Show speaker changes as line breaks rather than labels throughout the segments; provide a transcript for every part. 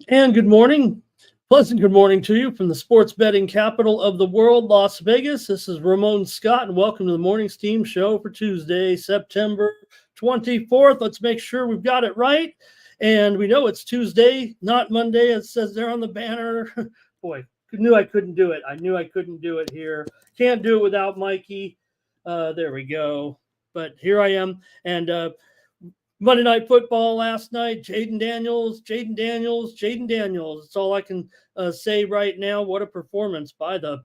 And good morning. Pleasant good morning to you from the sports betting capital of the world, Las Vegas. This is Ramon Scott, and welcome to the Morning's Team Show for Tuesday, September 24th. Let's make sure we've got it right. And we know it's Tuesday, not Monday. It says there on the banner. Boy, knew I couldn't do it. I knew I couldn't do it here. Can't do it without Mikey. There we go. But here I am. And Monday Night Football last night, Jaden Daniels. That's all I can say right now. What a performance by the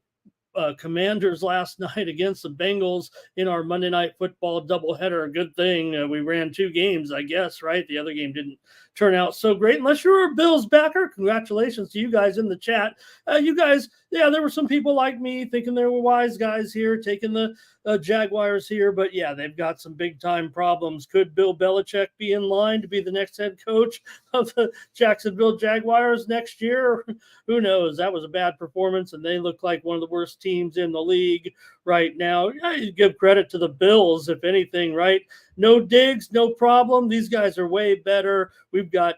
Commanders last night against the Bengals in our Monday Night Football doubleheader. A good thing we ran two games, I guess, right? The other game didn't turn out so great. Unless you're a Bills backer, congratulations to you guys in the chat. You guys, yeah, there were some people like me thinking they were wise guys here, taking the Jaguars here, but yeah, they've got some big time problems. Could Bill Belichick be in line to be the next head coach of the Jacksonville Jaguars next year? Who knows? That was a bad performance, and they look like one of the worst teams in the league right now. You give credit to the Bills, if anything, right? No Diggs, no problem. These guys are way better. We've got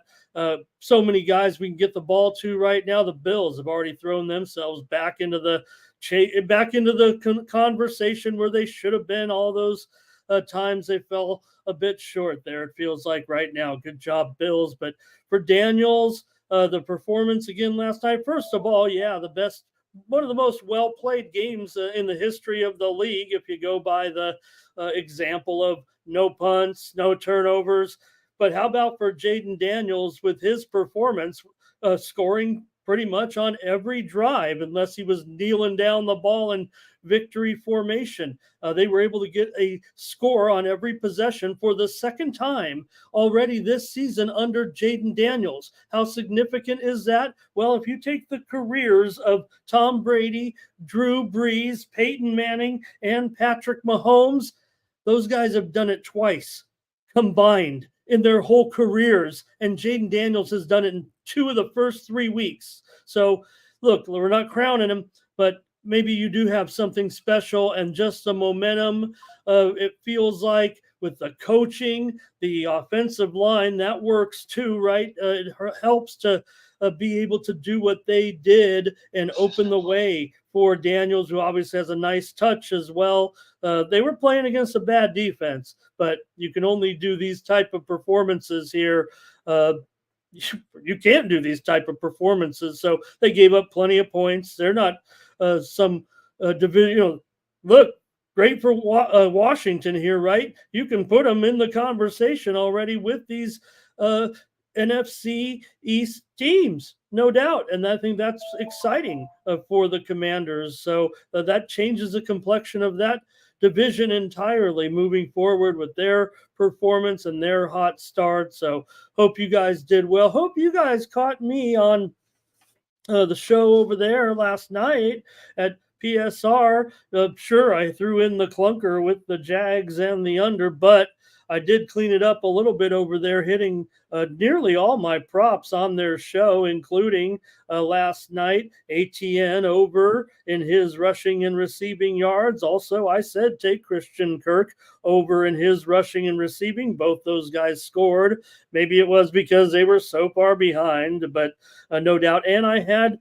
so many guys we can get the ball to right now. The Bills have already thrown themselves back into the conversation where they should have been. All those times they fell a bit short there, it feels like right now. Good job, Bills. But for Daniels, the performance again last night, first of all, yeah, one of the most well-played games in the history of the league, if you go by the example of no punts, no turnovers. But how about for Jaden Daniels with his performance, scoring pretty much on every drive, unless he was kneeling down the ball in victory formation. They were able to get a score on every possession for the second time already this season under Jaden Daniels. How significant is that? Well, if you take the careers of Tom Brady, Drew Brees, Peyton Manning, and Patrick Mahomes, those guys have done it twice combined in their whole careers, and Jaden Daniels has done it in 2 of the first 3 weeks. So, look, we're not crowning him, but maybe you do have something special, and just the momentum, it feels like, with the coaching, the offensive line, that works too, right? It helps to be able to do what they did and open the way for Daniels, who obviously has a nice touch as well. They were playing against a bad defense, but you can only do these type of performances here. You can't do these type of performances. So they gave up plenty of points. They're not some division. Look, great for Washington here, right? You can put them in the conversation already with these NFC East teams, no doubt. And I think that's exciting for the Commanders. So that changes the complexion of that division entirely moving forward with their performance and their hot start. So hope you guys did well. Hope you guys caught me on the show over there last night at PSR. Sure, I threw in the clunker with the Jags and the under, but I did clean it up a little bit over there, hitting nearly all my props on their show, including last night, ATN over in his rushing and receiving yards. Also, I said take Christian Kirk over in his rushing and receiving. Both those guys scored. Maybe it was because they were so far behind, but no doubt. And I had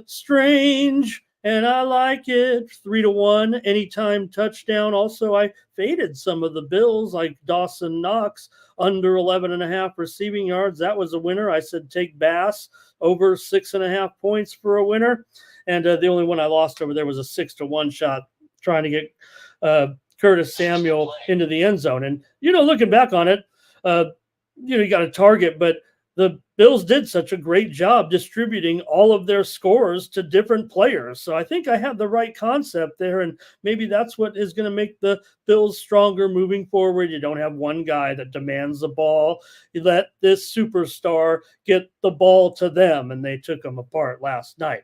Strange, and I like it, 3-1 anytime touchdown. Also, I faded some of the Bills, like Dawson Knox under 11.5 receiving yards. That was a winner. I said take Bass over 6.5 points for a winner. And the only one I lost over there was a 6-1 shot trying to get Curtis Samuel into the end zone. And, looking back on it, you got a target, but the Bills did such a great job distributing all of their scores to different players. So I think I have the right concept there, and maybe that's what is going to make the Bills stronger moving forward. You don't have one guy that demands the ball. You let this superstar get the ball to them, and they took them apart last night.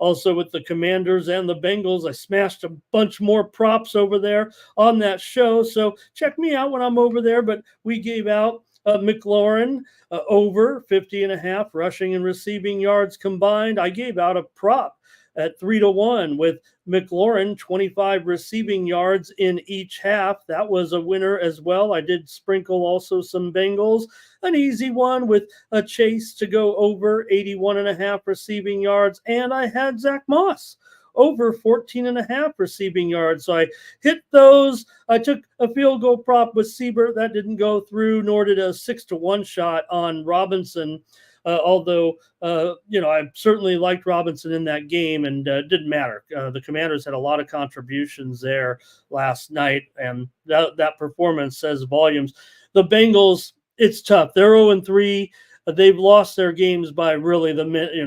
Also with the Commanders and the Bengals, I smashed a bunch more props over there on that show. So check me out when I'm over there, but we gave out McLaurin over 50.5 rushing and receiving yards combined. I gave out a prop at 3-1 with McLaurin, 25 receiving yards in each half. That was a winner as well. I did sprinkle also some Bengals. An easy one with a Chase to go over 81.5 receiving yards. And I had Zach Moss over 14.5 receiving yards. So I hit those. I took a field goal prop with Siebert. That didn't go through, nor did a 6-1 shot on Robinson. Although, I certainly liked Robinson in that game, and it didn't matter. The Commanders had a lot of contributions there last night, and that performance says volumes. The Bengals, it's tough. They're 0-3. They've lost their games by really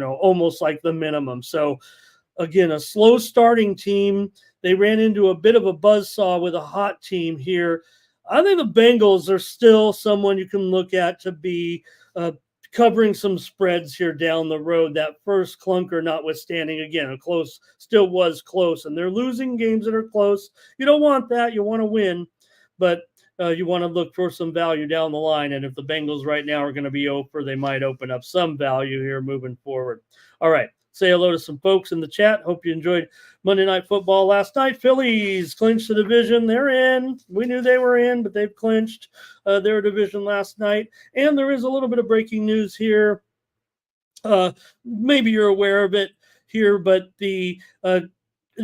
almost like the minimum. So, again, a slow starting team. They ran into a bit of a buzzsaw with a hot team here. I think the Bengals are still someone you can look at to be covering some spreads here down the road. That first clunker notwithstanding, again, still was close, and they're losing games that are close. You don't want that. You want to win, but you want to look for some value down the line. And if the Bengals right now are going to be over, they might open up some value here moving forward. All right. Say hello to some folks in the chat. Hope you enjoyed Monday Night Football last night. Phillies clinched the division. They're in. We knew they were in, but they've clinched their division last night. And there is a little bit of breaking news here. Maybe you're aware of it here, but there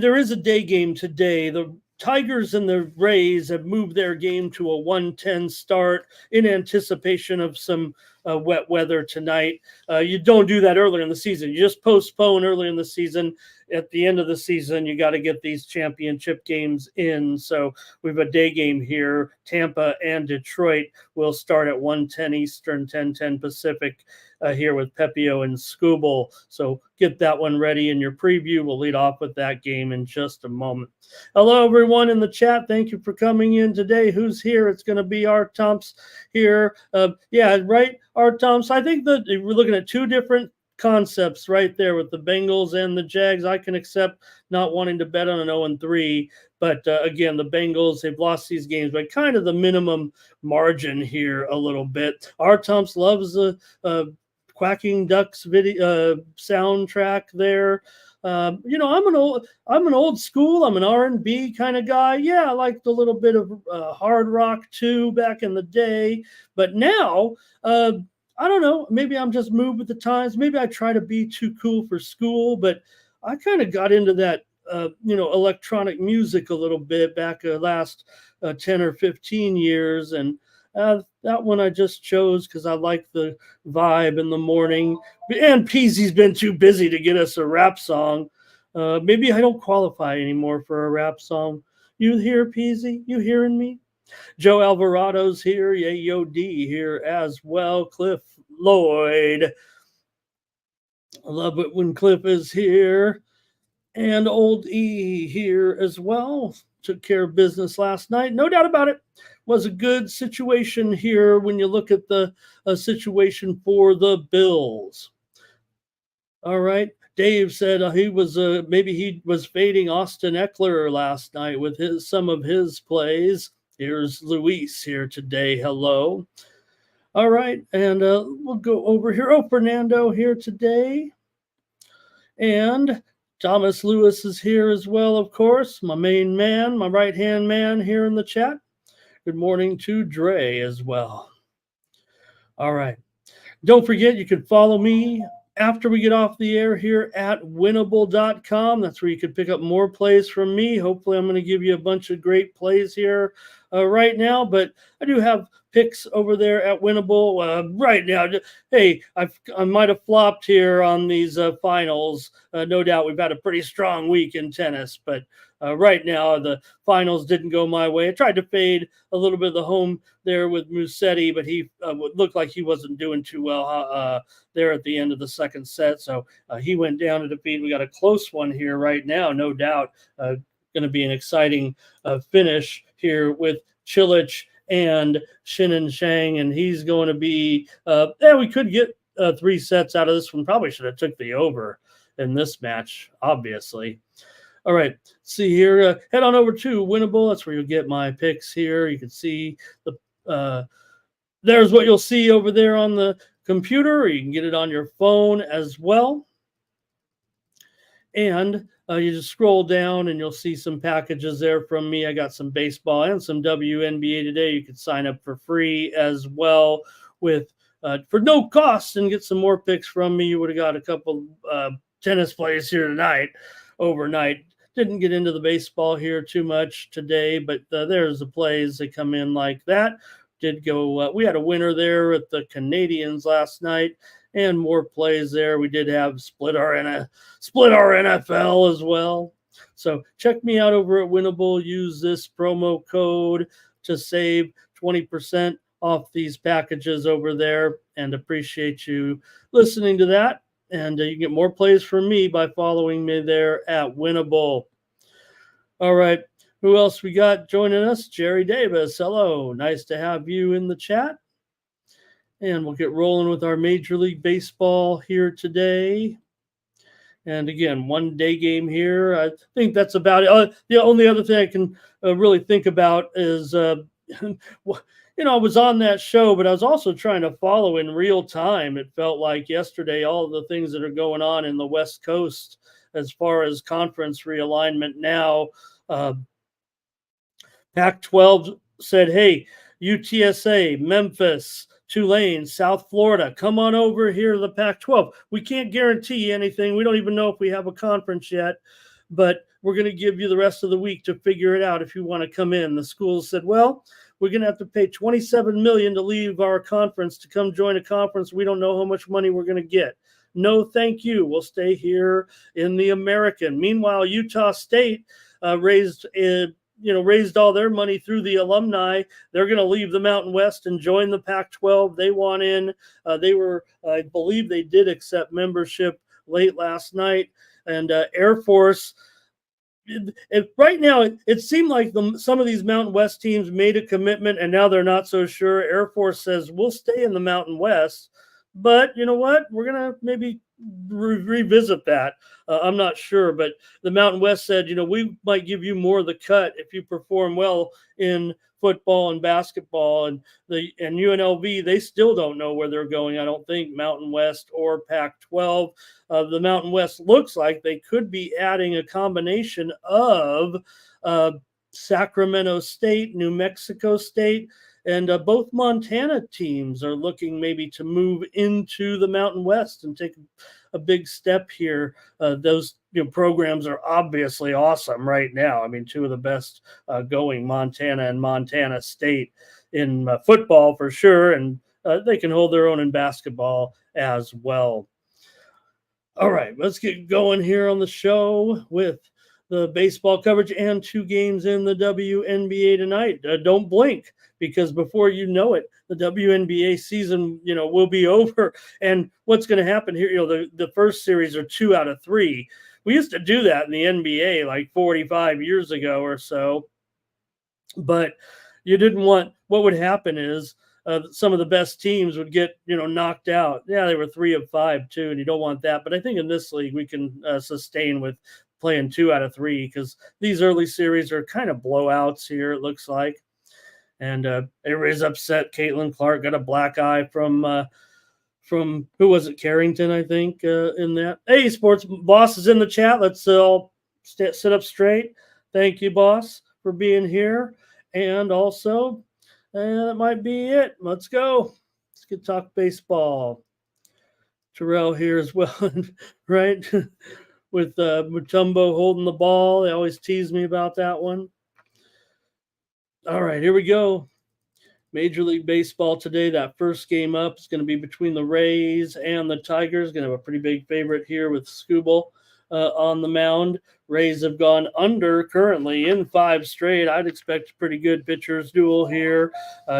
is a day game today. The Tigers and the Rays have moved their game to a 1:10 start in anticipation of some wet weather tonight. You don't do that earlier in the season. You just postpone earlier in the season. At the end of the season, you got to get these championship games in. So we have a day game here. Tampa and Detroit will start at 1:10 Eastern, 10:10 Pacific here with Pepio and Scooble. So get that one ready in your preview. We'll lead off with that game in just a moment. Hello, everyone in the chat. Thank you for coming in today. Who's here? It's going to be Art Tomps here. Yeah, right, Art Tomps. I think that we're looking at two different concepts right there with the Bengals and the Jags. I can accept not wanting to bet on an 0-3, but again, the Bengals, they've lost these games by kind of the minimum margin here a little bit. Art Tomps loves the Quacking Ducks video soundtrack there. I'm an old school. I'm an R&B kind of guy. Yeah, I liked a little bit of hard rock too back in the day, but now I don't know. Maybe I'm just moved with the times. Maybe I try to be too cool for school, but I kind of got into that electronic music a little bit back last 10 or 15 years, and that one I just chose because I like the vibe in the morning. And Peasy's been too busy to get us a rap song. Maybe I don't qualify anymore for a rap song. You here, Peasy? You hearing me? Joe Alvarado's here. Yayo D here as well. Cliff Lloyd. I love it when Cliff is here. And old E here as well. Took care of business last night. No doubt about it. Was a good situation here when you look at the situation for the Bills. All right. Dave said he was maybe he was fading Austin Eckler last night with some of his plays. Here's Luis here today. Hello. All right. And we'll go over here. Oh, Fernando here today. And Thomas Lewis is here as well, of course. My main man, my right-hand man here in the chat. Good morning to Dre as well. All right. Don't forget, you can follow me after we get off the air here at winnable.com. That's where you can pick up more plays from me. Hopefully, I'm going to give you a bunch of great plays here right now, but I do have picks over there at Winnable right now. Hey, I might have flopped here on these finals. No doubt we've had a pretty strong week in tennis, but right now the finals didn't go my way. I tried to fade a little bit of the home there with Musetti, but he looked like he wasn't doing too well there at the end of the second set. So he went down to defeat. We got a close one here right now, no doubt. Going to be an exciting finish here with Chilich and Shin Shang, and he's going to be we could get 3 sets out of this one. Probably should have took the over in this match, obviously. All right, see here, head on over to Winnable. That's where you'll get my picks here. You can see the there's what you'll see over there on the computer, or you can get it on your phone as well. And you just scroll down and you'll see some packages there from me. I got some baseball and some WNBA today. You could sign up for free as well with for no cost and get some more picks from me. You would have got a couple tennis plays here tonight, overnight. Didn't get into the baseball here too much today, but there's the plays that come in like that. Did go. We had a winner there with the Canadians last night, and more plays there. We did have split our NFL as well. So check me out over at Winnable. Use this promo code to save 20% off these packages over there, and appreciate you listening to that. And you can get more plays from me by following me there at Winnable. All right. Who else we got joining us? Jerry Davis. Hello. Nice to have you in the chat. And we'll get rolling with our Major League Baseball here today. And again, 1 day game here. I think that's about it. The only other thing I can really think about is, I was on that show, but I was also trying to follow in real time. It felt like yesterday, all the things that are going on in the West Coast as far as conference realignment now. Pac-12 said, hey, UTSA, Memphis, Tulane, South Florida, come on over here to the Pac-12. We can't guarantee anything. We don't even know if we have a conference yet, but we're going to give you the rest of the week to figure it out if you want to come in. The schools said, well, we're going to have to pay $27 million to leave our conference to come join a conference. We don't know how much money we're going to get. No, thank you. We'll stay here in the American. Meanwhile, Utah State raised all their money through the alumni. They're going to leave the Mountain West and join the Pac-12. They want in. I believe they did accept membership late last night. And Air Force, right now, it seemed like some of these Mountain West teams made a commitment, and now they're not so sure. Air Force says, we'll stay in the Mountain West. But you know what? We're going to maybe revisit that. I'm not sure, but the Mountain West said, we might give you more of the cut if you perform well in football and basketball. And UNLV, they still don't know where they're going. I don't think Mountain West or Pac-12. The Mountain West looks like they could be adding a combination of Sacramento State, New Mexico State, and both Montana teams are looking maybe to move into the Mountain West and take a big step here. Those programs are obviously awesome right now. I mean, two of the best going, Montana and Montana State in football for sure, and they can hold their own in basketball as well. All right, let's get going here on the show with the baseball coverage and 2 games in the WNBA tonight. Don't blink, because before you know it, the WNBA season, will be over. And what's going to happen here? The first series are 2 out of 3. We used to do that in the NBA like 45 years ago or so. But you didn't want. What would happen is some of the best teams would get knocked out. Yeah, they were 3 of 5 too, and you don't want that. But I think in this league we can sustain with playing 2 out of 3, because these early series are kind of blowouts here, it looks like. And everybody's upset. Caitlin Clark got a black eye from who was it? Carrington, I think, in that. Hey, sports boss is in the chat. Let's all sit up straight. Thank you, boss, for being here. And also, that might be it. Let's go. Let's get talk baseball. Terrell here as well, right? With Mutombo holding the ball. They always tease me about that one. All right, here we go. Major League Baseball today. That first game up is going to be between the Rays and the Tigers. Going to have a pretty big favorite here with Skubal on the mound. Rays have gone under currently in 5 straight. I'd expect a pretty good pitchers duel here.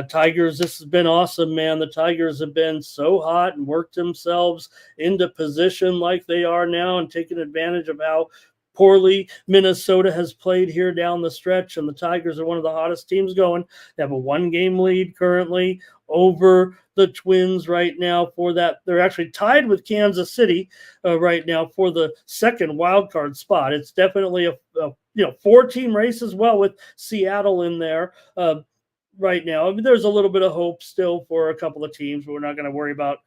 Tigers, this has been awesome, man. The Tigers have been so hot and worked themselves into position like they are now and taken advantage of how poorly Minnesota has played here down the stretch, and the Tigers are one of the hottest teams going. They have a 1-game lead currently over the Twins right now for that. They're actually tied with Kansas City right now for the second wild card spot. It's definitely a 4-team race as well, with Seattle in there right now. I mean, there's a little bit of hope still for a couple of teams, but we're not going to worry about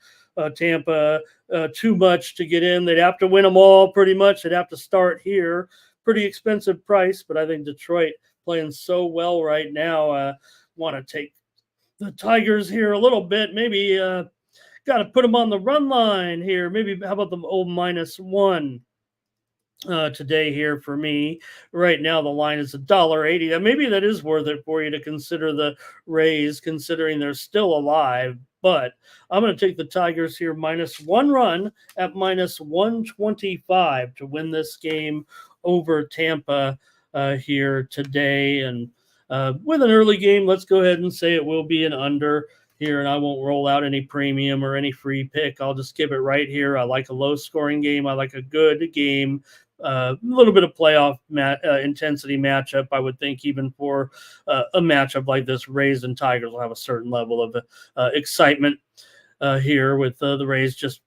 Tampa too much to get in. They'd have to win them all pretty much. They'd have to start here. Pretty expensive price, but I think Detroit playing so well right now. Want to take the Tigers here a little bit. Maybe got to put them on the run line here. Maybe how about the old -1 today here for me. Right now, the line is $1.80. Maybe that is worth it for you to consider the Rays, considering they're still alive. But I'm going to take the Tigers here -1 run at -125 to win this game over Tampa here today. And with an early game, let's go ahead and say it will be an under here, and I won't roll out any premium or any free pick. I'll just give it right here. I like a low-scoring game. I like a good game. A little bit of playoff intensity matchup, I would think, even for a matchup like this. Rays and Tigers will have a certain level of excitement here, with the Rays just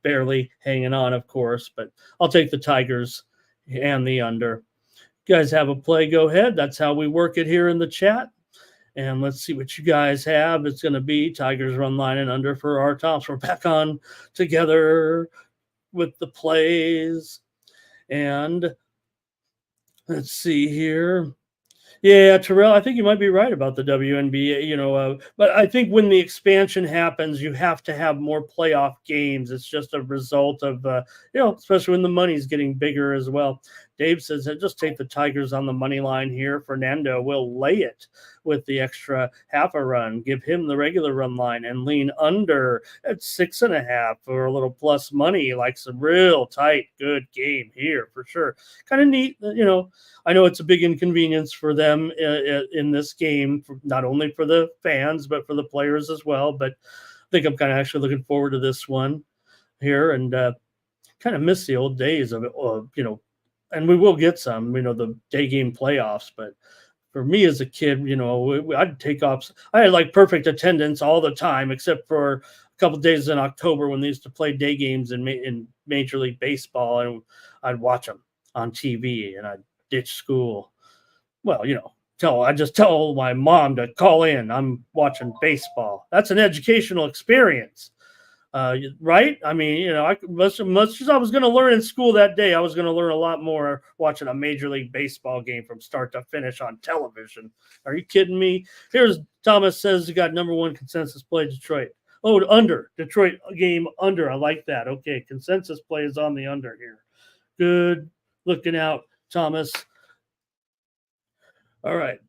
barely hanging on, of course. But I'll take the Tigers and the under. You guys have a play, go ahead. That's how we work it here in the chat. And let's see what you guys have. It's going to be Tigers run line and under for our tops. We're back on together with the plays. And let's see here. Yeah, Terrell, I think you might be right about the WNBA, but I think when the expansion happens, you have to have more playoff games. It's just a result of, especially when the money's getting bigger as well. Dave says, just take the Tigers on the money line here. Fernando will lay it with the extra half a run. Give him the regular run line and lean under at 6.5 for a little plus money. Like some real tight, good game here for sure. Kind of neat, I know it's a big inconvenience for them in this game, not only for the fans, but for the players as well. But I think I'm kind of actually looking forward to this one here, and kind of miss the old days of it, and we will get some, the day game playoffs. But for me as a kid, I'd take off. I had like perfect attendance all the time, except for a couple of days in October when they used to play day games in Major League Baseball, and I'd watch them on TV, and I'd ditch school. Well, I just tell my mom to call in. I'm watching baseball. That's an educational experience. Right? I mean, much as I was going to learn in school that day, I was going to learn a lot more watching a Major League Baseball game from start to finish on television. Are you kidding me? Here's Thomas says he got #1 consensus play Detroit. Oh, under. Detroit game under. I like that. Okay, consensus play is on the under here. Good looking out, Thomas. All right.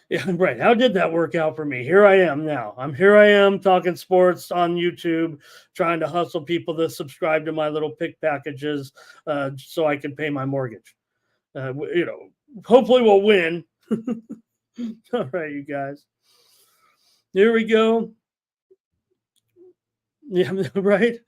Yeah, right. How did that work out for me? Here I am now. Here I am talking sports on YouTube, trying to hustle people to subscribe to my little pick packages so I can pay my mortgage. Hopefully we'll win. All right, you guys. Here we go. Yeah, right.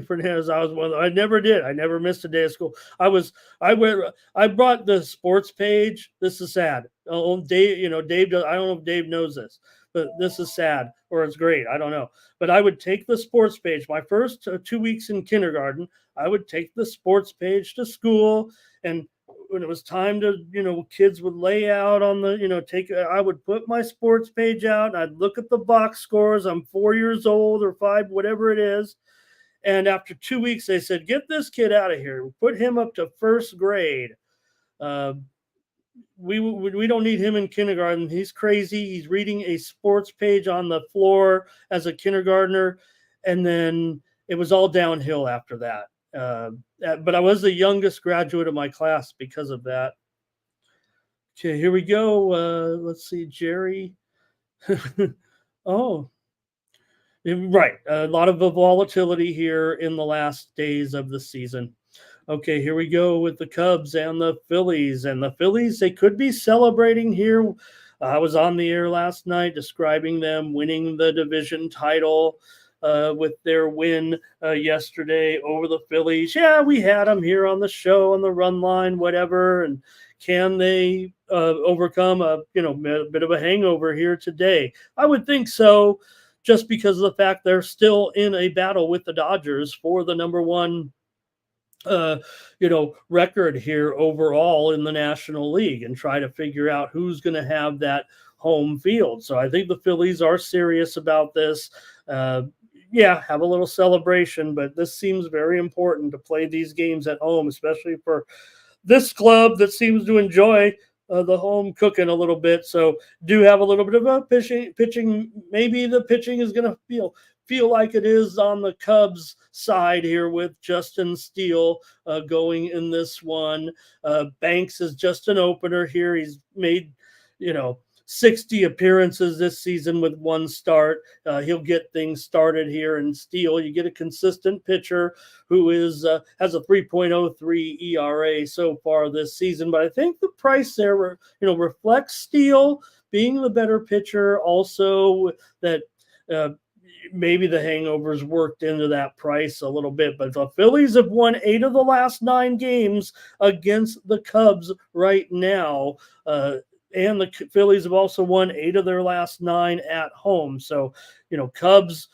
Fernandez, I was one of them. I never did. I never missed a day of school. I brought the sports page. This is sad. Oh, Dave, Dave does, I don't know if Dave knows this, but this is sad, or it's great. I don't know. But I would take the sports page. My first 2 weeks in kindergarten, I would take the sports page to school, and when it was time to, kids would lay out on the, I would put my sports page out, and I'd look at the box scores. I'm 4 years old or 5, whatever it is. And after 2 weeks, they said, get this kid out of here. Put him up to first grade. We don't need him in kindergarten. He's crazy. He's reading a sports page on the floor as a kindergartner. And then it was all downhill after that. But I was the youngest graduate of my class because of that. Okay, here we go. Let's see, Jerry. Oh, right. A lot of volatility here in the last days of the season. Okay, here we go with the Cubs and the Phillies. And the Phillies, they could be celebrating here. I was on the air last night describing them winning the division title with their win yesterday over the Phillies. Yeah, we had them here on the show, on the run line, whatever. And can they overcome a bit of a hangover here today? I would think so, just because of the fact they're still in a battle with the Dodgers for the #1 record here overall in the National League, and try to figure out who's going to have that home field. So I think the Phillies are serious about this. yeah, have a little celebration, but this seems very important to play these games at home, especially for this club that seems to enjoy the home cooking a little bit. So do have a little bit of a pitching. Maybe the pitching is going to feel like it is on the Cubs side here with Justin Steele going in this one. Banks is just an opener here. He's made, 60 appearances this season with one start. He'll get things started here. And Steele, you get a consistent pitcher who has a 3.03 ERA so far this season. But I think the price there, reflects Steele being the better pitcher. Also, that maybe the hangovers worked into that price a little bit. But the Phillies have won 8 of the last 9 games against the Cubs right now. And the Phillies have also won 8 of their last 9 at home. So, Cubs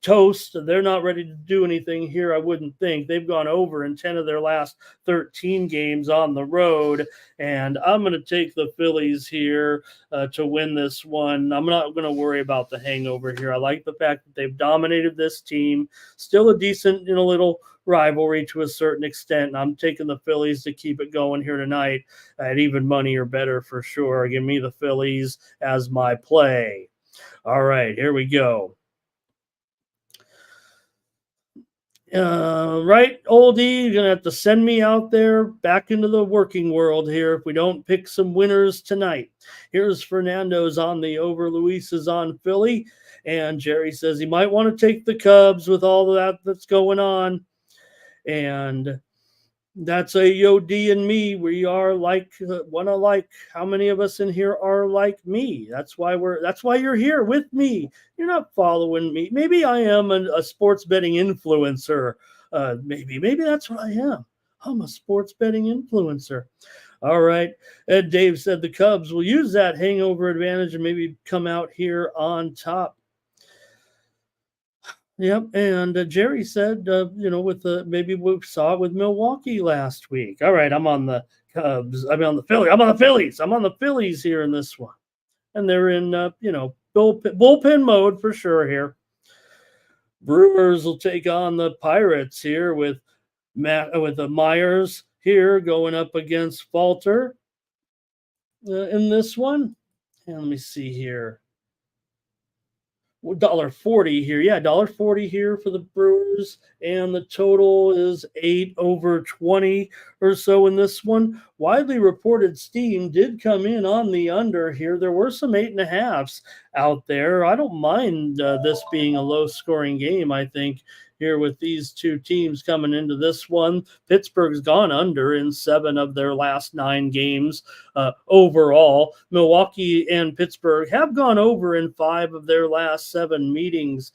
toast. They're not ready to do anything here, I wouldn't think. They've gone over in 10 of their last 13 games on the road. And I'm going to take the Phillies here to win this one. I'm not going to worry about the hangover here. I like the fact that they've dominated this team. Still a decent, little rivalry to a certain extent. And I'm taking the Phillies to keep it going here tonight at even money or better for sure. Give me the Phillies as my play. All right, here we go. Right, oldie, you're gonna have to send me out there back into the working world here if we don't pick some winners tonight. Here's Fernando's on the over. Luis is on Philly, and Jerry says he might want to take the Cubs with all of that's going on. And that's a Yo-D and me. We are like how many of us in here are like me? That's why you're here with me. You're not following me. Maybe I am a sports betting influencer. Maybe that's what I am. I'm a sports betting influencer. All right. Ed Dave said the Cubs will use that hangover advantage and maybe come out here on top. Yep, and Jerry said, maybe we saw it with Milwaukee last week. All right, I'm on the Cubs. I'm on the Phillies. I'm on the Phillies. I'm on the Phillies here in this one, and they're in, bullpen mode for sure here. Brewers will take on the Pirates here with the Myers here going up against Falter in this one. And let me see here. $1.40 here. Yeah, $1.40 here for the Brewers. And the total is 8/20 or so in this one. Widely reported steam did come in on the under here. There were some 8.5s out there. I don't mind this being a low scoring game, I think, here with these two teams coming into this one. Pittsburgh's gone under in 7 of their last 9 games overall. Milwaukee and Pittsburgh have gone over in 5 of their last 7 meetings,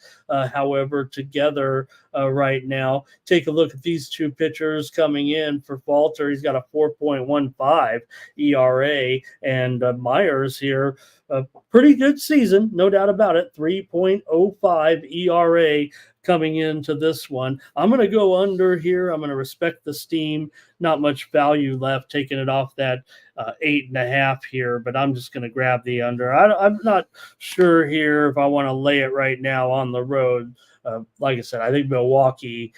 however, together right now. Take a look at these two pitchers coming in for Falter. He's got a 4.15 ERA, and Myers here, a pretty good season, no doubt about it, 3.05 ERA coming into this one. I'm going to go under here. I'm going to respect the steam. Not much value left, taking it off that 8.5 here, but I'm just going to grab the under. I'm not sure here if I want to lay it right now on the road. Like I said, I think Milwaukee,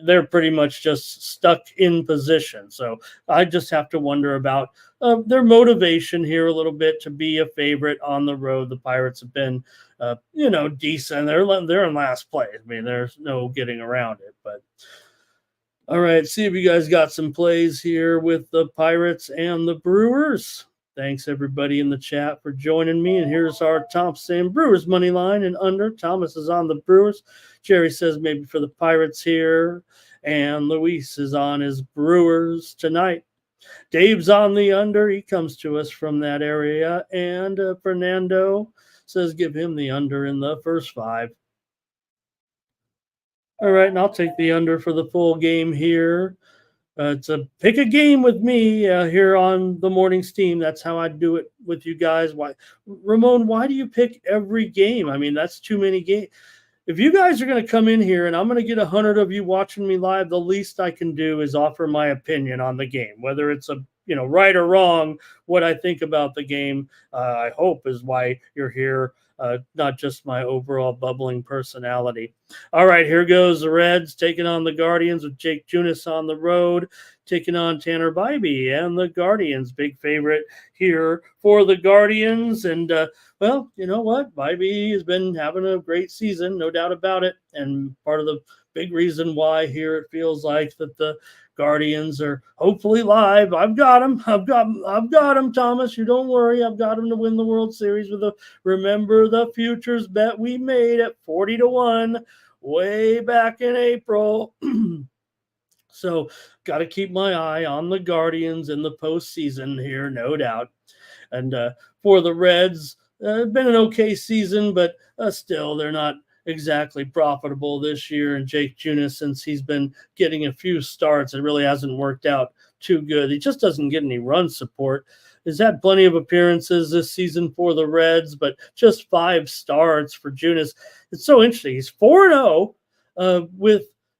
they're pretty much just stuck in position. So I just have to wonder about their motivation here a little bit to be a favorite on the road. The Pirates have been, decent. They're in last place. I mean, there's no getting around it. But all right, see if you guys got some plays here with the Pirates and the Brewers. Thanks, everybody in the chat, for joining me. And here's our Thompson Brewers money line and under. Thomas is on the Brewers. Jerry says maybe for the Pirates here. And Luis is on his Brewers tonight. Dave's on the under. He comes to us from that area. And Fernando says give him the under in the first 5. All right, and I'll take the under for the full game here. It's a pick a game with me here on the morning steam. That's how I do it with you guys. Why, Ramon? Why do you pick every game? I mean, that's too many games. If you guys are going to come in here and I'm going to get 100 of you watching me live, the least I can do is offer my opinion on the game, whether it's a right or wrong, what I think about the game, I hope is why you're here, not just my overall bubbling personality. All right, here goes the Reds taking on the Guardians with Jake Junis on the road, taking on Tanner Bybee and the Guardians. Big favorite here for the Guardians. And, well, you know what? Bybee has been having a great season, no doubt about it. And part of the big reason why here it feels like that the Guardians are hopefully live. I've got them. I've got them, Thomas. You don't worry. I've got them to win the World Series with a remember the futures bet we made at 40-1 way back in April. So got to keep my eye on the Guardians in the postseason here, no doubt. And for the Reds, been an okay season, but still they're not exactly profitable this year. And Jake Junis, since he's been getting a few starts, it really hasn't worked out too good. He just doesn't get any run support. He's had plenty of appearances this season for the Reds, but just 5 starts for Junis. It's so interesting. He's 4-0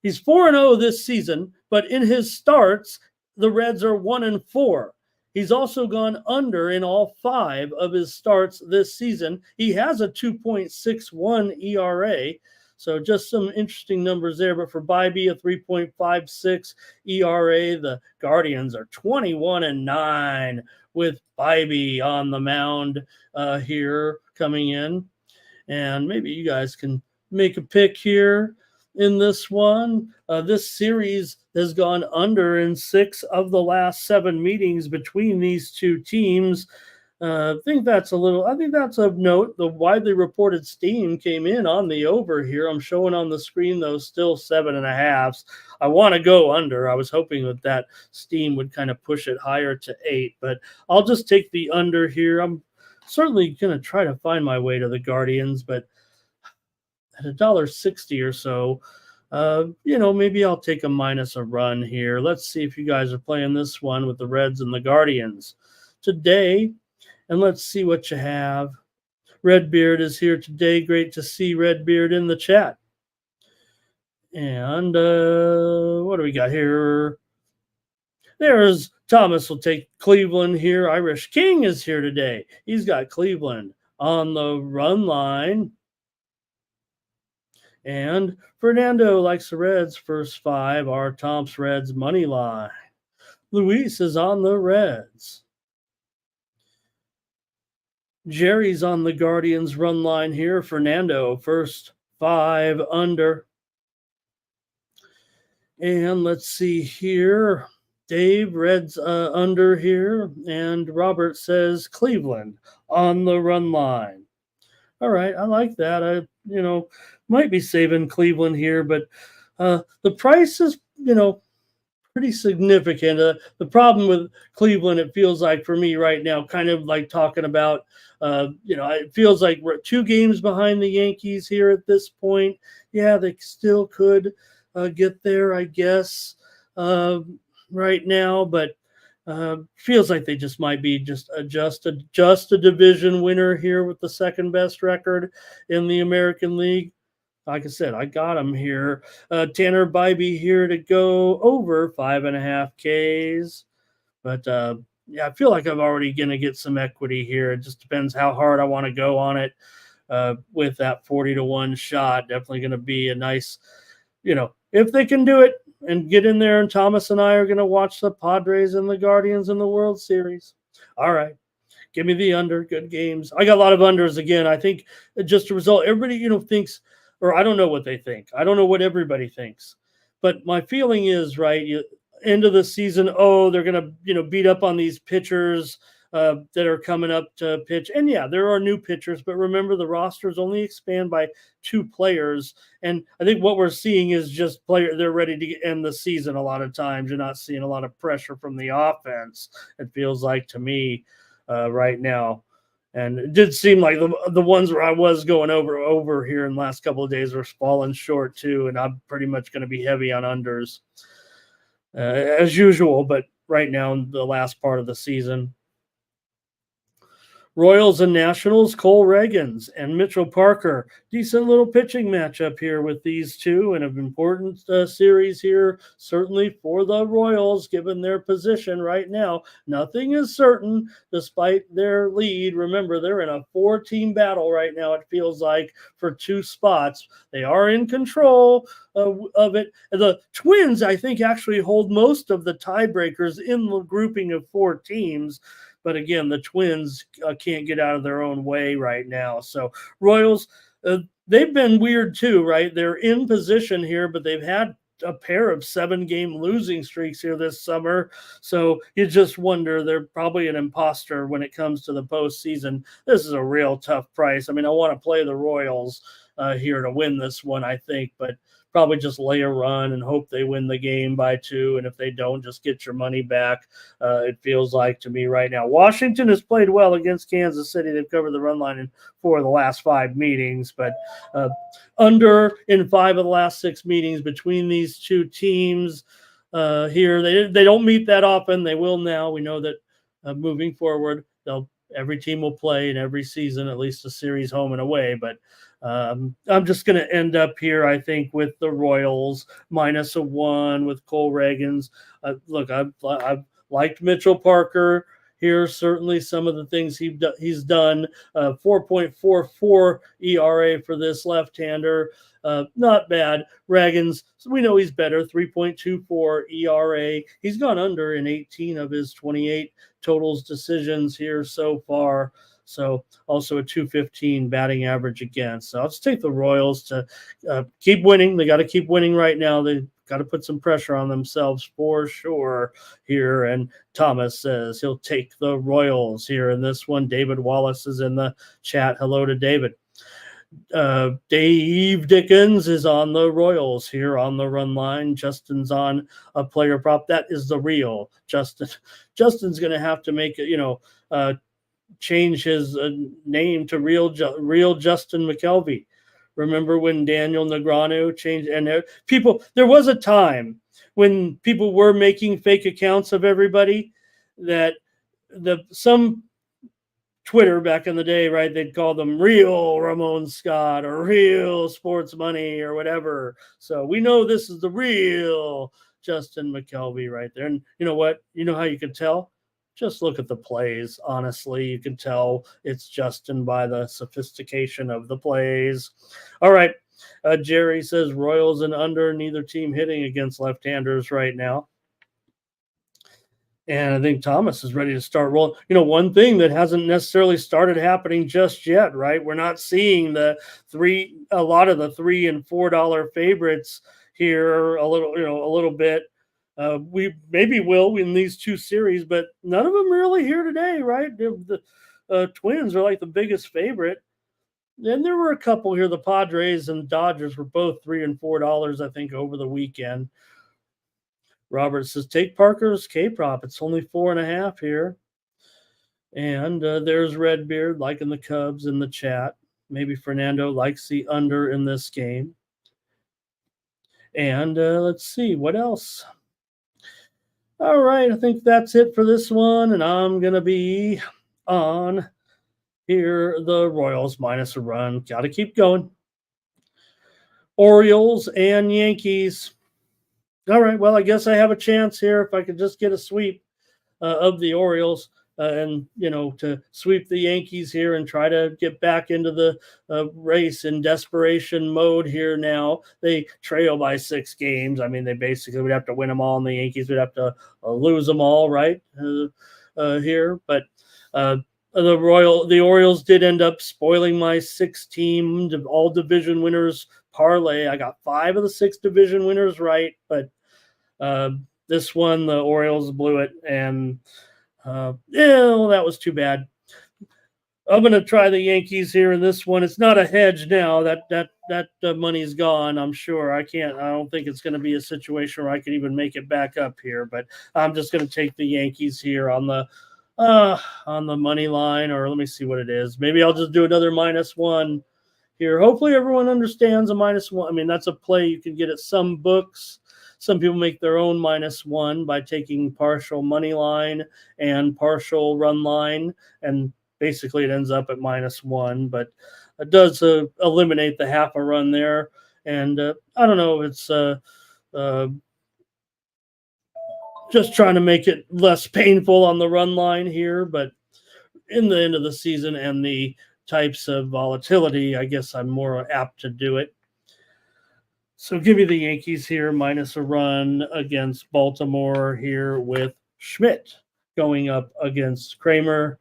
he's 4-0 this season, but in his starts, the Reds are 1-4. He's also gone under in all 5 of his starts this season. He has a 2.61 ERA, so just some interesting numbers there. But for Bybee, a 3.56 ERA. The Guardians are 21-9 with Bybee on the mound here coming in. And maybe you guys can make a pick here in this one. This series has gone under in 6 of the last 7 meetings between these two teams. I think that's of note. The widely reported steam came in on the over here. I'm showing on the screen, though, still 7.5. I want to go under. I was hoping that steam would kind of push it higher to 8, but I'll just take the under here. I'm certainly going to try to find my way to the Guardians, but at $1.60 or so, maybe I'll take a minus a run here. Let's see if you guys are playing this one with the Reds and the Guardians today. And let's see what you have. Redbeard is here today. Great to see Redbeard in the chat. And what do we got here? There's Thomas will take Cleveland here. Irish King is here today. He's got Cleveland on the run line. And Fernando likes the Reds first 5. Our Tom's Reds money line. Luis is on the Reds. Jerry's on the Guardians run line here. Fernando first 5 under. And let's see here. Dave, Reds under here. And Robert says Cleveland on the run line. All right, I like that. I might be saving Cleveland here, but the price is, pretty significant. The problem with Cleveland, it feels like for me right now, kind of like talking about, it feels like we're 2 games behind the Yankees here at this point. Yeah, they still could get there, I guess, right now, but feels like they just might be just a division winner here with the second best record in the American League. Like I said, I got him here. Tanner Bybee here to go over 5.5 Ks. But I feel like I'm already going to get some equity here. It just depends how hard I want to go on it with that 40-1 shot. Definitely going to be a nice, if they can do it and get in there, and Thomas and I are going to watch the Padres and the Guardians in the World Series. All right. Give me the under. Good games. I got a lot of unders again. I think just a result, everybody, thinks, or I don't know what they think. I don't know what everybody thinks. But my feeling is, right, end of the season, they're going to, beat up on these pitchers that are coming up to pitch. And yeah, there are new pitchers, but remember the rosters only expand by 2 players. And I think what we're seeing is just they're ready to end the season a lot of times. You're not seeing a lot of pressure from the offense, it feels like to me right now. And it did seem like the ones where I was going over here in the last couple of days were falling short too. And I'm pretty much going to be heavy on unders as usual, but right now in the last part of the season. Royals and Nationals, Cole Reagans and Mitchell Parker. Decent little pitching matchup here with these two, and an important series here, certainly for the Royals, given their position right now. Nothing is certain despite their lead. Remember, they're in a 4-team battle right now, it feels like, for 2 spots. They are in control of it. The Twins, I think, actually hold most of the tiebreakers in the grouping of 4 teams. But again, the Twins can't get out of their own way right now. So Royals, they've been weird too, right? They're in position here, but they've had a pair of 7-game losing streaks here this summer. So you just wonder, they're probably an imposter when it comes to the postseason. This is a real tough price. I mean, I want to play the Royals here to win this one, I think, but probably just lay a run and hope they win the game by 2. And if they don't, just get your money back. It feels like to me right now. Washington has played well against Kansas City. They've covered the run line in 4 of the last 5 meetings, but under in 5 of the last 6 meetings between these 2 teams here. They don't meet that often. They will now. We know that moving forward, every team will play in every season, at least a series home and away, but I'm just going to end up here, I think, with the Royals -1 with Cole Reagans. Look, I've liked Mitchell Parker here. Certainly some of the things he's done. 4.44 ERA for this left-hander. Not bad. Reagans, we know he's better. 3.24 ERA. He's gone under in 18 of his 28 totals decisions here so far. So also a 215 batting average against. So I'll just take the Royals to keep winning. They got to keep winning right now. They got to put some pressure on themselves for sure here. And Thomas says he'll take the Royals here in this one. David Wallace is in the chat. Hello to David. Dave Dickens is on the Royals here on the run line. Justin's on a player prop. That is the real Justin. Justin's going to have to make it, change his name to real Justin McKelvey. Remember when Daniel Negreanu changed? And there was a time when people were making fake accounts of everybody that some Twitter back in the day, right? They'd call them real Ramon Scott or real Sports Money or whatever. So we know this is the real Justin McKelvey right there. And you know what? You know how you can tell? Just look at the plays. Honestly, you can tell it's Justin by the sophistication of the plays. All right. Jerry says Royals and under, neither team hitting against left-handers right now. And I think Thomas is ready to start rolling. One thing that hasn't necessarily started happening just yet, right? We're not seeing a lot of the $3 and $4 favorites here a little bit. We maybe will in these 2 series, but none of them really here today, right? The Twins are like the biggest favorite. And there were a couple here. The Padres and Dodgers were both $3 and $4, I think, over the weekend. Robert says, take Parker's K-prop. It's only 4.5 here. And there's Redbeard liking the Cubs in the chat. Maybe Fernando likes the under in this game. And let's see, what else? All right, I think that's it for this one. And I'm going to be on here, the Royals -1 run. Got to keep going. Orioles and Yankees. All right, well, I guess I have a chance here if I could just get a sweep of the Orioles and, to sweep the Yankees here and try to get back into the race in desperation mode here now. They trail by 6 games. I mean, they basically would have to win them all, and the Yankees would have to lose them all, right, here. But the Orioles did end up spoiling my 6-team all division winners parlay. I got 5 of the 6 division winners right, but this one, the Orioles blew it, and that was too bad. I'm going to try the Yankees here in this one. It's not a hedge now. That money's gone, I'm sure. I don't think it's going to be a situation where I can even make it back up here, but I'm just going to take the Yankees here on the money line, or let me see what it is. Maybe I'll just do another -1 here. Hopefully everyone understands a -1. I mean, that's a play you can get at some books. Some people make their own -1 by taking partial money line and partial run line. And basically it ends up at -1, but it does eliminate the half a run there. And I don't know, it's uh, just trying to make it less painful on the run line here. But in the end of the season and the types of volatility, I guess I'm more apt to do it. So give me the Yankees here minus a run against Baltimore here with Schmidt going up against Kramer.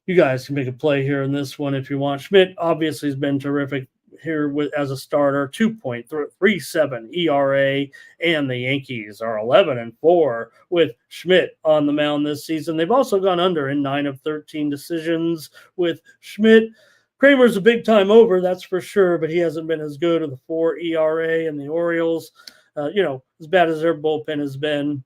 You guys can make a play here in this one if you want. Schmidt obviously has been terrific here as a starter, 2.37 ERA, and the Yankees are 11-4 with Schmidt on the mound this season. They've also gone under in 9 of 13 decisions with Schmidt. Kramer's a big time over, that's for sure, but he hasn't been as good with the 4 ERA and the Orioles. As bad as their bullpen has been,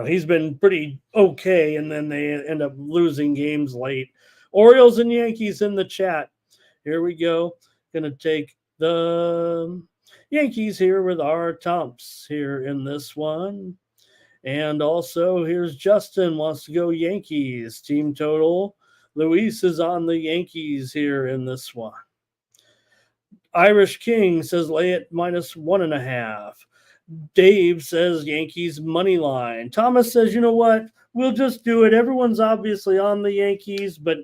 he's been pretty okay, and then they end up losing games late. Orioles and Yankees in the chat. Here we go. Gonna take the Yankees here with our Tomps here in this one. And also here's Justin wants to go Yankees. Team total. Luis is on the Yankees here in this one. Irish King says lay it -1.5. Dave says Yankees money line. Thomas says, you know what? We'll just do it. Everyone's obviously on the Yankees, but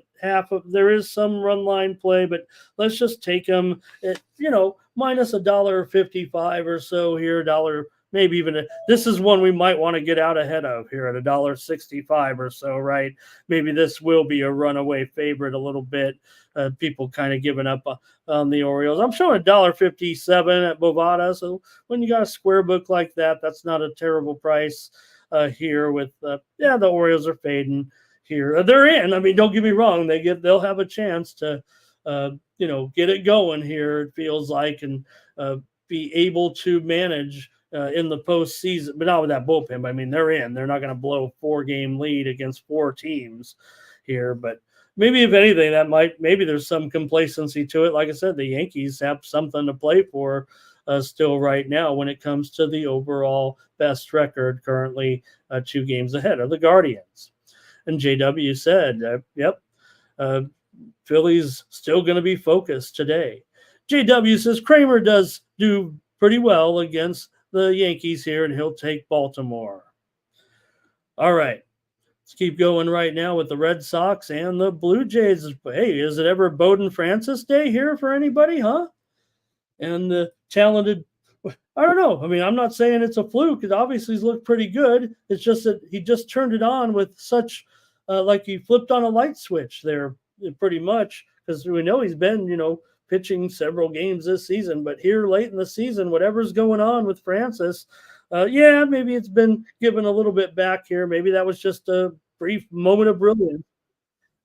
there is some run line play, but let's just take them at, minus $1.55 or so here, dollar, maybe even this is one we might want to get out ahead of here at $1.65 or so, right? Maybe this will be a runaway favorite a little bit. People kind of giving up on the Orioles. I'm showing $1.57 at Bovada. So when you got a square book like that, that's not a terrible price here with, the Orioles are fading here. They're in. I mean, don't get me wrong. They'll have a chance to, get it going here, it feels like, and be able to manage in the postseason, but not with that bullpen. But I mean, they're in. They're not going to blow a 4-game lead against 4 teams here, but maybe if anything, maybe there's some complacency to it. Like I said, the Yankees have something to play for still right now when it comes to the overall best record, currently 2 games ahead of the Guardians. And JW said, Phillies still going to be focused today. JW says Kramer does do pretty well against the Yankees here, and he'll take Baltimore. All right. Let's keep going right now with the Red Sox and the Blue Jays. Hey, is it ever Bowden Francis Day here for anybody, huh? And the talented, I don't know. I mean, I'm not saying it's a fluke. It obviously he's looked pretty good. It's just that he just turned it on with such, like he flipped on a light switch there pretty much, because we know he's been, pitching several games this season. But here late in the season, whatever's going on with Francis, maybe it's been given a little bit back here. Maybe that was just a brief moment of brilliance.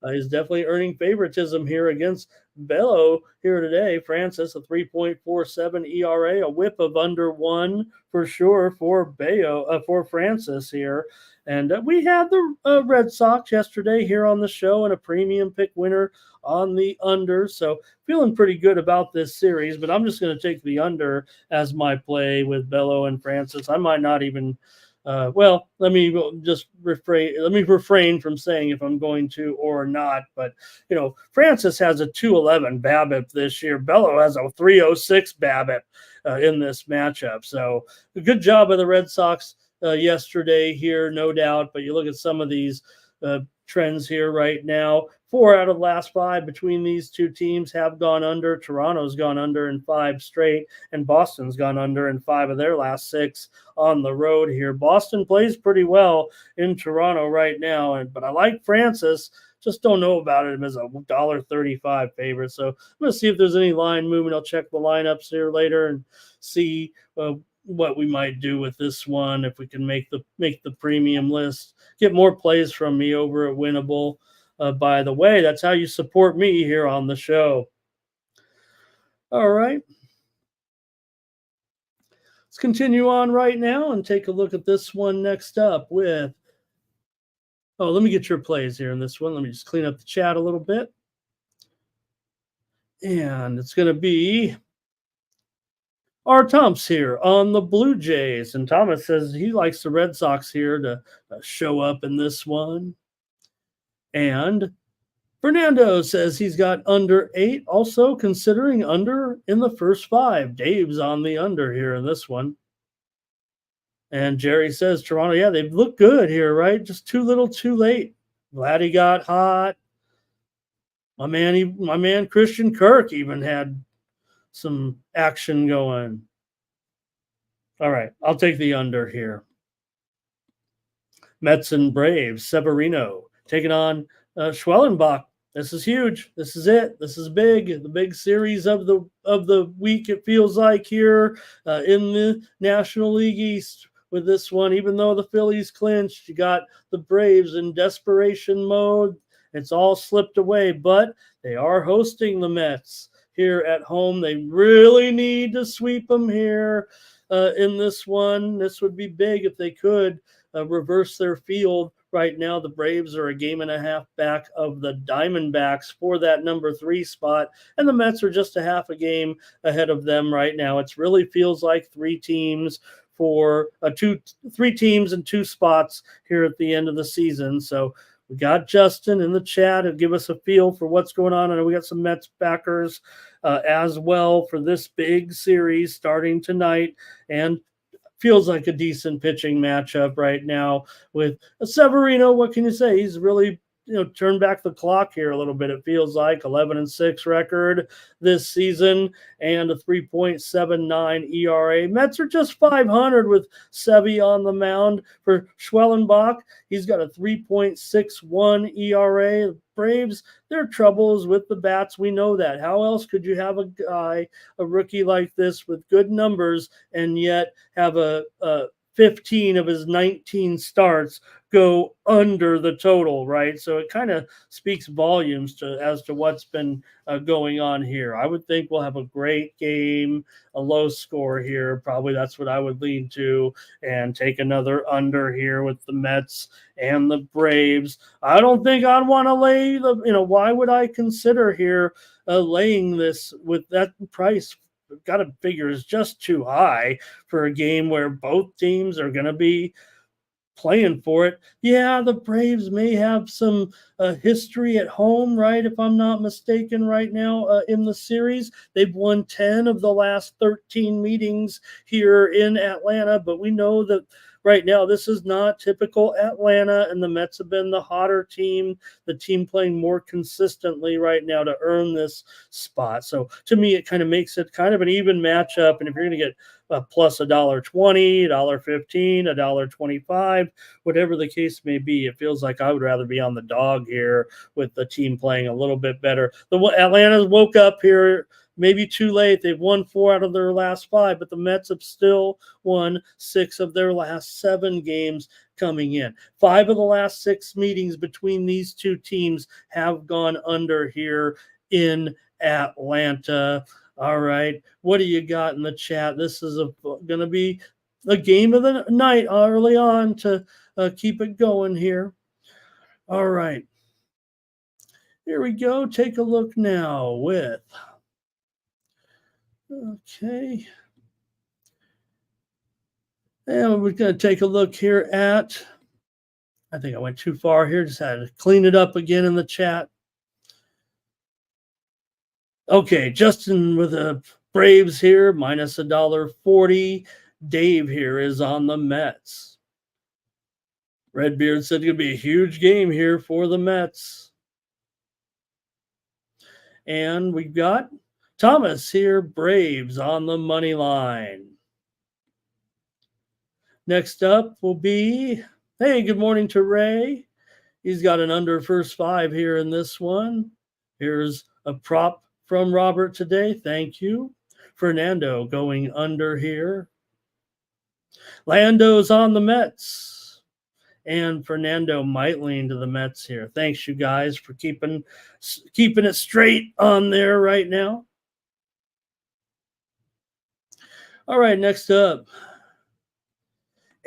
He's definitely earning favoritism here against Bello here today. Francis, a 3.47 ERA, a whip of under 1 for sure for for Francis here. And we had the Red Sox yesterday here on the show and a premium pick winner on the under. So feeling pretty good about this series, but I'm just going to take the under as my play with Bello and Francis. I might not even let me refrain from saying if I'm going to or not. But, Francis has a 2.11 BABIP this year. Bello has a 3.06 BABIP in this matchup. So a good job of the Red Sox yesterday here, no doubt. But you look at some of these trends here right now. 4 out of the last 5 between these two teams have gone under. Toronto's gone under in 5 straight, and Boston's gone under in 5 of their last 6 on the road here. Boston plays pretty well in Toronto right now, but I like Francis. Just don't know about him as a $1.35 favorite. So I'm going to see if there's any line movement. I'll check the lineups here later and see what we might do with this one, if we can make the premium list. Get more plays from me over at Winnable. By the way, that's how you support me here on the show. All right. Let's continue on right now and take a look at this one next up with, let me get your plays here in this one. Let me just clean up the chat a little bit. And it's going to be our Tomps here on the Blue Jays. And Thomas says he likes the Red Sox here to show up in this one. And Fernando says he's got under 8, also considering under in the first 5. Dave's on the under here in this one. And Jerry says Toronto, yeah, they've looked good here, right? Just too little, too late. Vladdy got hot. My man Christian Kirk even had some action going. All right, I'll take the under here. Mets and Braves, Severino taking on Schwellenbach. This is huge. This is it. This is big. The big series of the week. It feels like here in the National League East with this one. Even though the Phillies clinched, you got the Braves in desperation mode. It's all slipped away, but they are hosting the Mets here at home. They really need to sweep them here in this one. This would be big if they could reverse their field. Right now, the Braves are a game and a half back of the Diamondbacks for that number 3 spot, and the Mets are just a half a game ahead of them right now. It really feels like 3 teams for 3 teams and 2 spots here at the end of the season. So we got Justin in the chat to give us a feel for what's going on. I know we got some Mets backers as well for this big series starting tonight, and feels like a decent pitching matchup right now with Severino. What can you say? He's really turned back the clock here a little bit. It feels like 11-6 record this season and a 3.79 ERA. Mets are just 500 with Sevy on the mound. For Schwellenbach, he's got a 3.61 ERA. Braves, their troubles with the bats. We know that. How else could you have a rookie like this with good numbers and yet have a 15 of his 19 starts go under the total, right? So it kind of speaks volumes as to what's been going on here. I would think we'll have a great game, a low score here. Probably that's what I would lean to, and take another under here with the Mets and the Braves. I don't think I'd want to lay why would I consider here laying this with that price? Got to figure is just too high for a game where both teams are going to be playing for it. Yeah, the Braves may have some history at home, right? If I'm not mistaken, right now in the series, they've won 10 of the last 13 meetings here in Atlanta, but we know that right now this is not typical Atlanta, and the Mets have been the hotter team, the team playing more consistently right now to earn this spot. So to me, it kind of makes it kind of an even matchup, and if you're going to get plus $1.20, $1.15, $1.25, whatever the case may be, it feels like I would rather be on the dog here with the team playing a little bit better. Atlanta woke up here maybe too late. They've won 4 out of their last 5, but the Mets have still won 6 of their last 7 games coming in. 5 of the last 6 meetings between these two teams have gone under here in Atlanta. All right, what do you got in the chat? This is going to be a game of the night early on to keep it going here. All right, here we go. Take a look now with, okay. And we're going to take a look here at, I think I went too far here. Just had to clean it up again in the chat. Okay, Justin with the Braves here, minus $1.40. Dave here is on the Mets. Redbeard said it's going to be a huge game here for the Mets. And we've got Thomas here, Braves on the money line. Next up will be, hey, good morning to Ray. He's got an under first 5 here in this one. Here's a prop from Robert today. Thank you. Fernando going under here. Lando's on the Mets. And Fernando might lean to the Mets here. Thanks, you guys, for keeping it straight on there right now. All right, next up.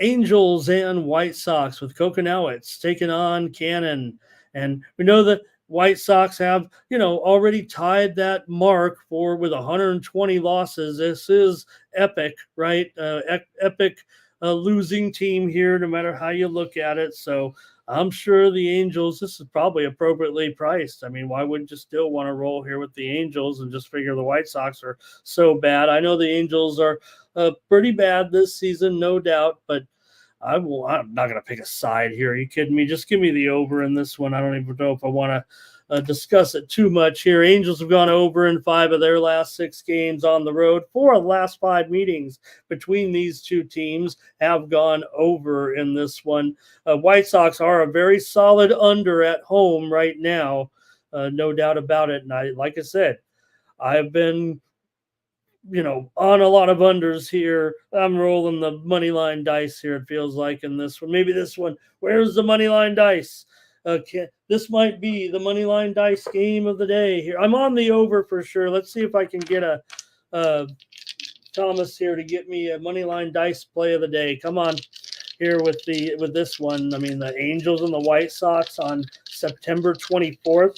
Angels and White Sox with Kokonowitz taking on Cannon. And we know that White Sox have, already tied that mark with 120 losses. This is epic, right? Epic losing team here, no matter how you look at it. So I'm sure the Angels, this is probably appropriately priced. I mean, why wouldn't you still want to roll here with the Angels and just figure the White Sox are so bad? I know the Angels are pretty bad this season, no doubt, but I'm not going to pick a side here. Are you kidding me? Just give me the over in this one. I don't even know if I want to discuss it too much here. Angels have gone over in 5 of their last 6 games on the road. 4 of the last 5 meetings between these two teams have gone over in this one. White Sox are a very solid under at home right now, no doubt about it. And like I said, I've been on a lot of unders here. I'm rolling the money line dice here, it feels like, in this one. Maybe this one. Where's the money line dice? Okay, this might be the money line dice game of the day here. I'm on the over for sure. Let's see if I can get a Thomas here to get me a money line dice play of the day. Come on here with this one. I mean, the Angels and the White Sox on September 24th.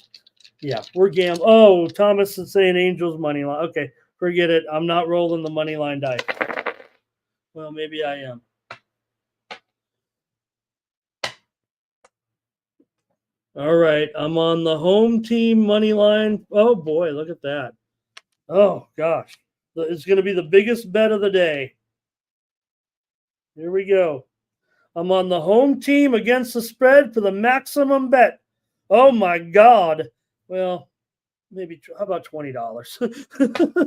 Yeah, we're gambling. Oh, Thomas is saying Angels money line. Okay. Forget it. I'm not rolling the money line dice. Well, maybe I am. All right. I'm on the home team money line. Oh, boy. Look at that. Oh, gosh. It's going to be the biggest bet of the day. Here we go. I'm on the home team against the spread for the maximum bet. Oh, my God. Well, maybe how about $20?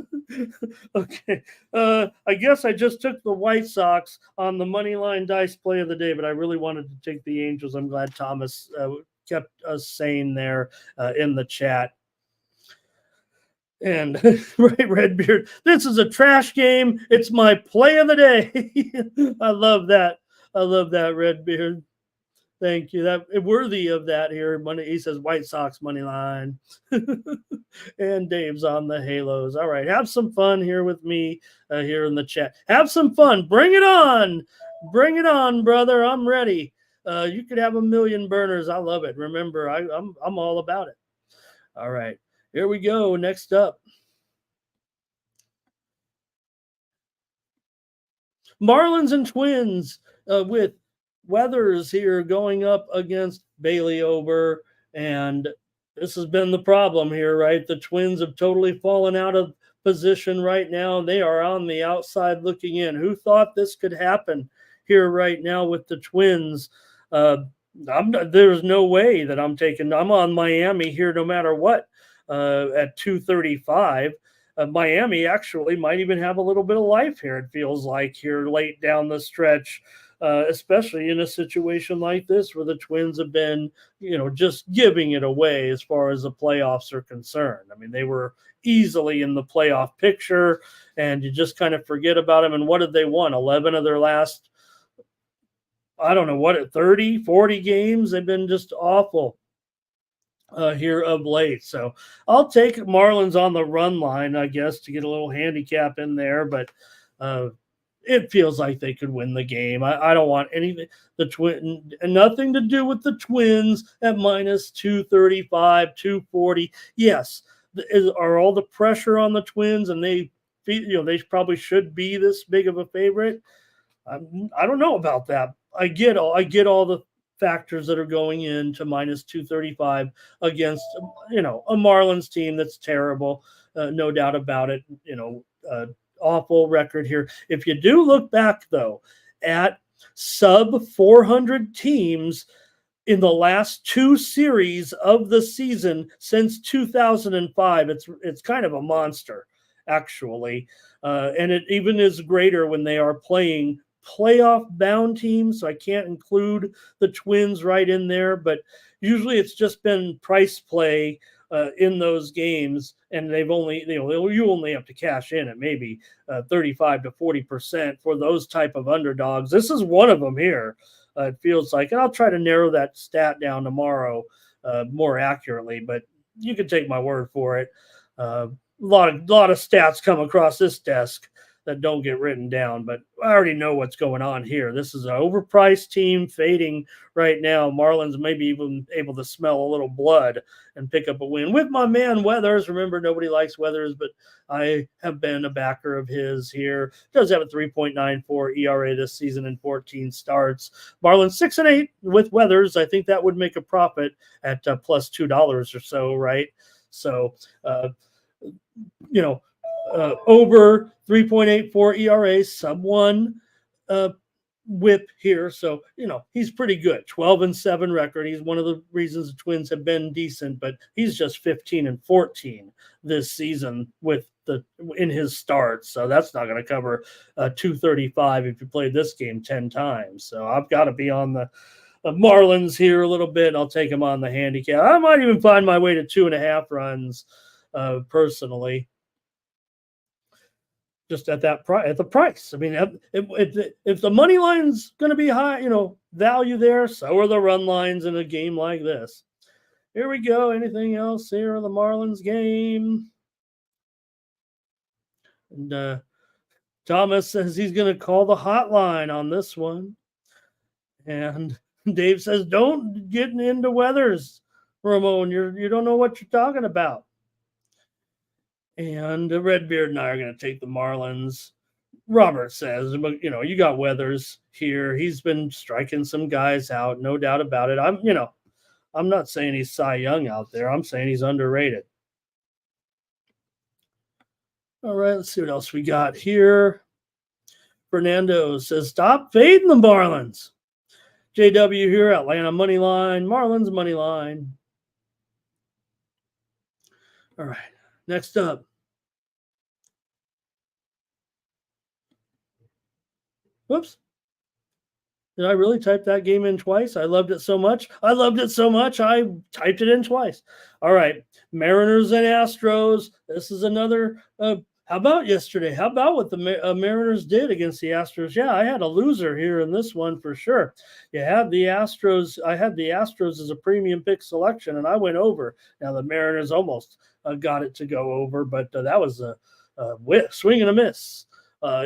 Okay. I guess I just took the White Sox on the money line dice play of the day, but I really wanted to take the Angels. I'm glad Thomas kept us sane there in the chat. And right, Redbeard, this is a trash game. It's my play of the day. I love that. I love that, Redbeard. Thank you. That worthy of that here. Money. He says White Sox money line, and Dave's on the Halos. All right, have some fun here with me here in the chat. Have some fun. Bring it on. Bring it on, brother. I'm ready. You could have a million burners. I love it. Remember, I'm all about it. All right, here we go. Next up, Marlins and Twins with Weathers here going up against Bailey Ober. And this has been the problem here, right? The Twins have totally fallen out of position right now. They are on the outside looking in. Who thought this could happen here right now with the Twins? There's no way that I'm on Miami here no matter what at 235. Miami actually might even have a little bit of life here, it feels like, here late down the stretch. Especially in a situation like this where the Twins have been, just giving it away as far as the playoffs are concerned. I mean, they were easily in the playoff picture, and you just kind of forget about them. And what did they won? 11 of their last, I don't know what, 30, 40 games? They've been just awful here of late. So I'll take Marlins on the run line, I guess, to get a little handicap in there. But it feels like they could win the game. I don't want anything, nothing to do with the Twins at minus 235, 240. Yes, are all the pressure on the Twins, and they probably should be this big of a favorite. I don't know about that. I get all the factors that are going into minus 235 against a Marlins team that's terrible, no doubt about it. Awful record here. If you do look back though at sub 400 teams in the last 2 series of the season since 2005, it's kind of a monster actually, and it even is greater when they are playing playoff bound teams. So I can't include the Twins right in there, but usually it's just been price play in those games, and they've only, you only have to cash in at maybe 35 to 40% for those type of underdogs. This is one of them here. It feels like, and I'll try to narrow that stat down tomorrow more accurately, but you can take my word for it. A lot of stats come across this desk that don't get written down, but I already know what's going on here. This is an overpriced team fading right now. Marlins maybe even able to smell a little blood and pick up a win with my man Weathers. Remember, nobody likes Weathers, but I have been a backer of his here. Does have a 3.94 ERA this season in 14 starts. Marlins 6-8 with Weathers. I think that would make a profit at plus $2 or so, right? So, over 3.84 ERA, sub 1 whip here. So, he's pretty good. 12-7 record. He's one of the reasons the Twins have been decent, but he's just 15-14 this season in his starts. So that's not going to cover 235 if you played this game 10 times. So I've got to be on the Marlins here a little bit. I'll take him on the handicap. I might even find my way to 2.5 runs personally. Just at the price. I mean, if the money line's going to be high, value there, so are the run lines in a game like this. Here we go. Anything else here on the Marlins game? And Thomas says he's going to call the hotline on this one. And Dave says, don't get into Weathers, Ramon. You don't know what you're talking about. And Redbeard and I are going to take the Marlins. Robert says, but you got Weathers here. He's been striking some guys out, no doubt about it. I'm not saying he's Cy Young out there. I'm saying he's underrated. All right, let's see what else we got here. Fernando says, stop fading the Marlins. JW here, Atlanta money line, Marlins money line. All right, next up. Whoops. Did I really type that game in twice? I loved it so much. I typed it in twice. All right. Mariners and Astros. This is another. How about yesterday? How about what the Mariners did against the Astros? Yeah, I had a loser here in this one for sure. You had the Astros. I had the Astros as a premium pick selection, and I went over. Now the Mariners almost got it to go over, but that was a swing and a miss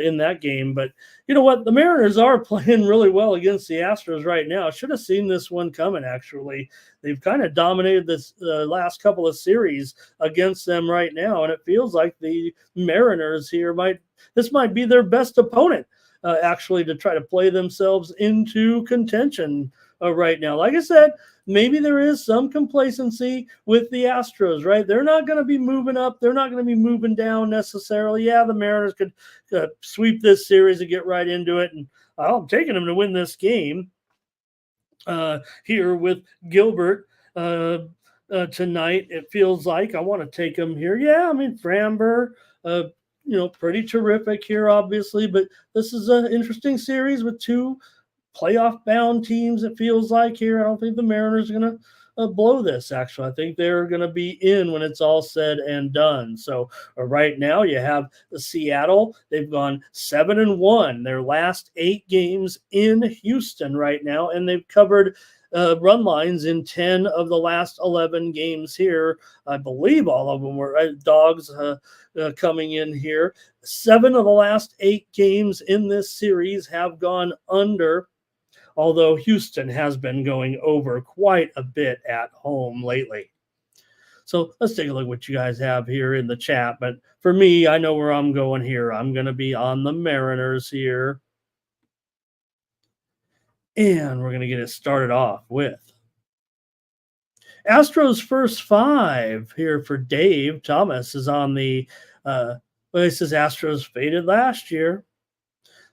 in that game. But you know what? The Mariners are playing really well against the Astros right now. Should have seen this one coming, actually. They've kind of dominated this last couple of series against them right now, and it feels like the Mariners here might be their best opponent, actually, to try to play themselves into contention right now. Like I said, maybe there is some complacency with the Astros, right? They're not going to be moving up. They're not going to be moving down necessarily. Yeah, the Mariners could sweep this series and get right into it. And I'm taking them to win this game here with Gilbert tonight. It feels like I want to take them here. Yeah, I mean, Framber, pretty terrific here, obviously. But this is an interesting series with two playoff-bound teams, it feels like here. I don't think the Mariners are going to blow this, actually. I think they're going to be in when it's all said and done. So right now you have Seattle. They've gone 7-1 their last 8 games in Houston right now, and they've covered run lines in 10 of the last 11 games here. I believe all of them were dogs coming in here. 7 of the last 8 games in this series have gone under, although Houston has been going over quite a bit at home lately. So let's take a look at what you guys have here in the chat. But for me, I know where I'm going here. I'm going to be on the Mariners here. And we're going to get it started off with Astros first 5 here for Dave. Thomas is on the, he says Astros faded last year.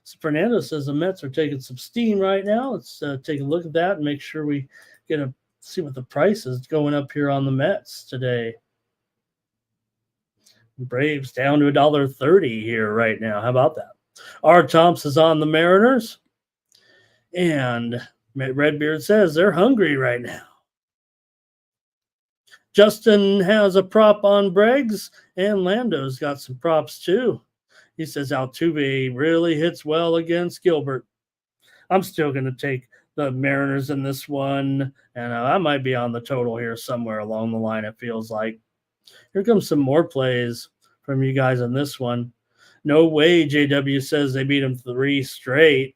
So Fernando says the Mets are taking some steam right now. Let's take a look at that and make sure we see what the price is going up here on the Mets today. Braves down to $1.30 here right now. How about that? R. Thompson's on the Mariners. And Redbeard says they're hungry right now. Justin has a prop on Breggs, and Lando's got some props too. He says Altuve really hits well against Gilbert. I'm still going to take the Mariners in this one, and I might be on the total here somewhere along the line, it feels like. Here comes some more plays from you guys on this one. No way, JW says they beat them 3 straight.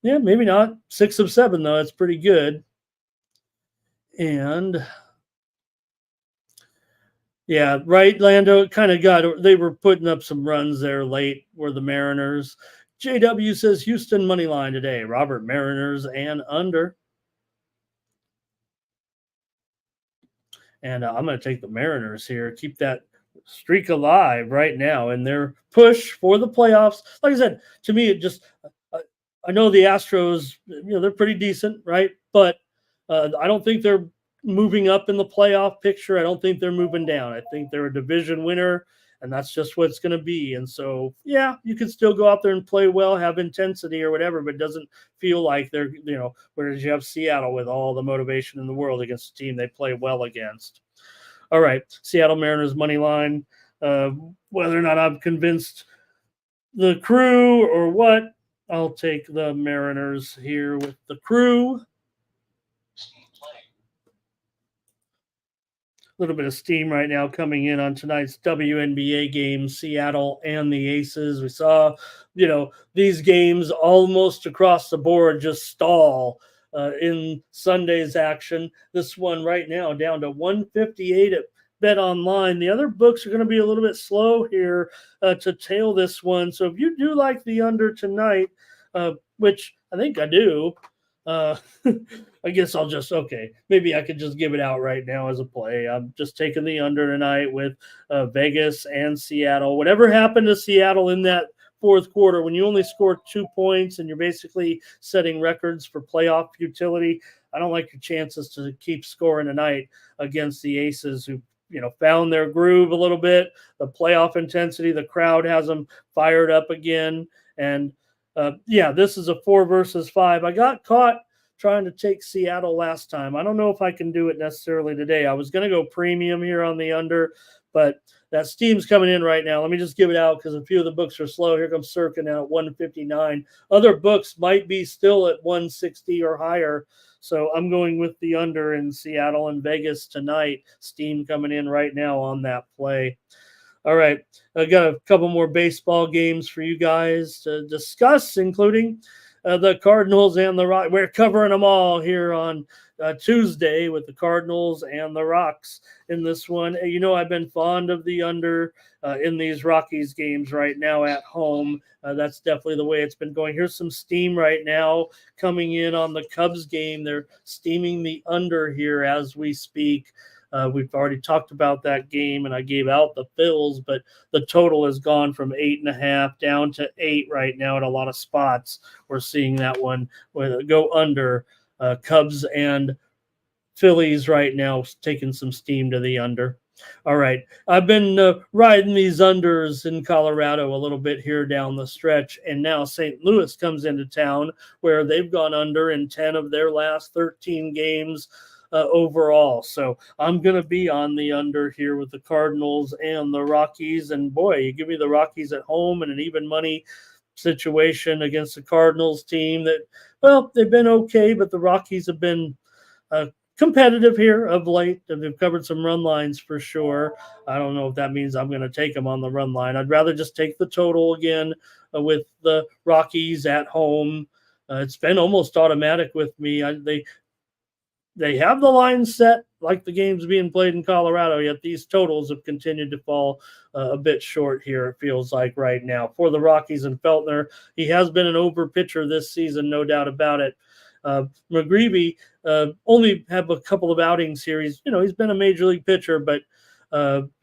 Yeah, maybe not. 6 of 7, though. That's pretty good. And yeah, right, Lando kind of they were putting up some runs there late, were the Mariners. JW says Houston money line today. Robert, Mariners and under. And I'm going to take the Mariners here. Keep that streak alive right now in their push for the playoffs. Like I said, to me, it just, I know the Astros, they're pretty decent, right? But I don't think they're moving up in the playoff picture. I don't think they're moving down. I think they're a division winner, and that's just what it's going to be. And so, yeah, you can still go out there and play well, have intensity or whatever, but it doesn't feel like they're, whereas you have Seattle with all the motivation in the world against a team they play well against. All right, Seattle Mariners money line. Whether or not I'm convinced the crew or what, I'll take the Mariners here with the crew. A little bit of steam right now coming in on tonight's WNBA game, Seattle and the Aces. We saw, these games almost across the board just stall in Sunday's action. This one right now down to 158 at Bet Online. The other books are going to be a little bit slow here to tail this one. So if you do like the under tonight, which I think I do, I guess I'll maybe I could just give it out right now as a play. I'm just taking the under tonight with Vegas and Seattle. Whatever happened to Seattle in that fourth quarter, when you only score 2 points and you're basically setting records for playoff futility, I don't like your chances to keep scoring tonight against the Aces, who found their groove a little bit. The playoff intensity, the crowd has them fired up again. And this is a 4 versus 5. I got caught trying to take Seattle last time. I don't know if I can do it necessarily today. I was going to go premium here on the under, but that steam's coming in right now. Let me just give it out because a few of the books are slow. Here comes Circa now at 159. Other books might be still at 160 or higher. So I'm going with the under in Seattle and Vegas tonight. Steam coming in right now on that play. All right, I got a couple more baseball games for you guys to discuss, including the Cardinals and the Rockies. We're covering them all here on Tuesday with the Cardinals and the Rocks in this one. I've been fond of the under in these Rockies games right now at home. That's definitely the way it's been going. Here's some steam right now coming in on the Cubs game. They're steaming the under here as we speak. We've already talked about that game, and I gave out the Phillies, but the total has gone from 8.5 down to 8 right now at a lot of spots. We're seeing that one go under. Cubs and Phillies right now taking some steam to the under. All right. I've been riding these unders in Colorado a little bit here down the stretch, and now St. Louis comes into town where they've gone under in 10 of their last 13 games overall. So I'm going to be on the under here with the Cardinals and the Rockies. And boy, you give me the Rockies at home and an even money situation against the Cardinals team that, well, they've been okay, but the Rockies have been competitive here of late. They've covered some run lines for sure. I don't know if that means I'm going to take them on the run line. I'd rather just take the total again with the Rockies at home. It's been almost automatic with me. They have the line set like the game's being played in Colorado, yet these totals have continued to fall a bit short here, it feels like right now. For the Rockies and Feltner, he has been an over pitcher this season, no doubt about it. McGreevy only have a couple of outings here. He's been a major league pitcher, but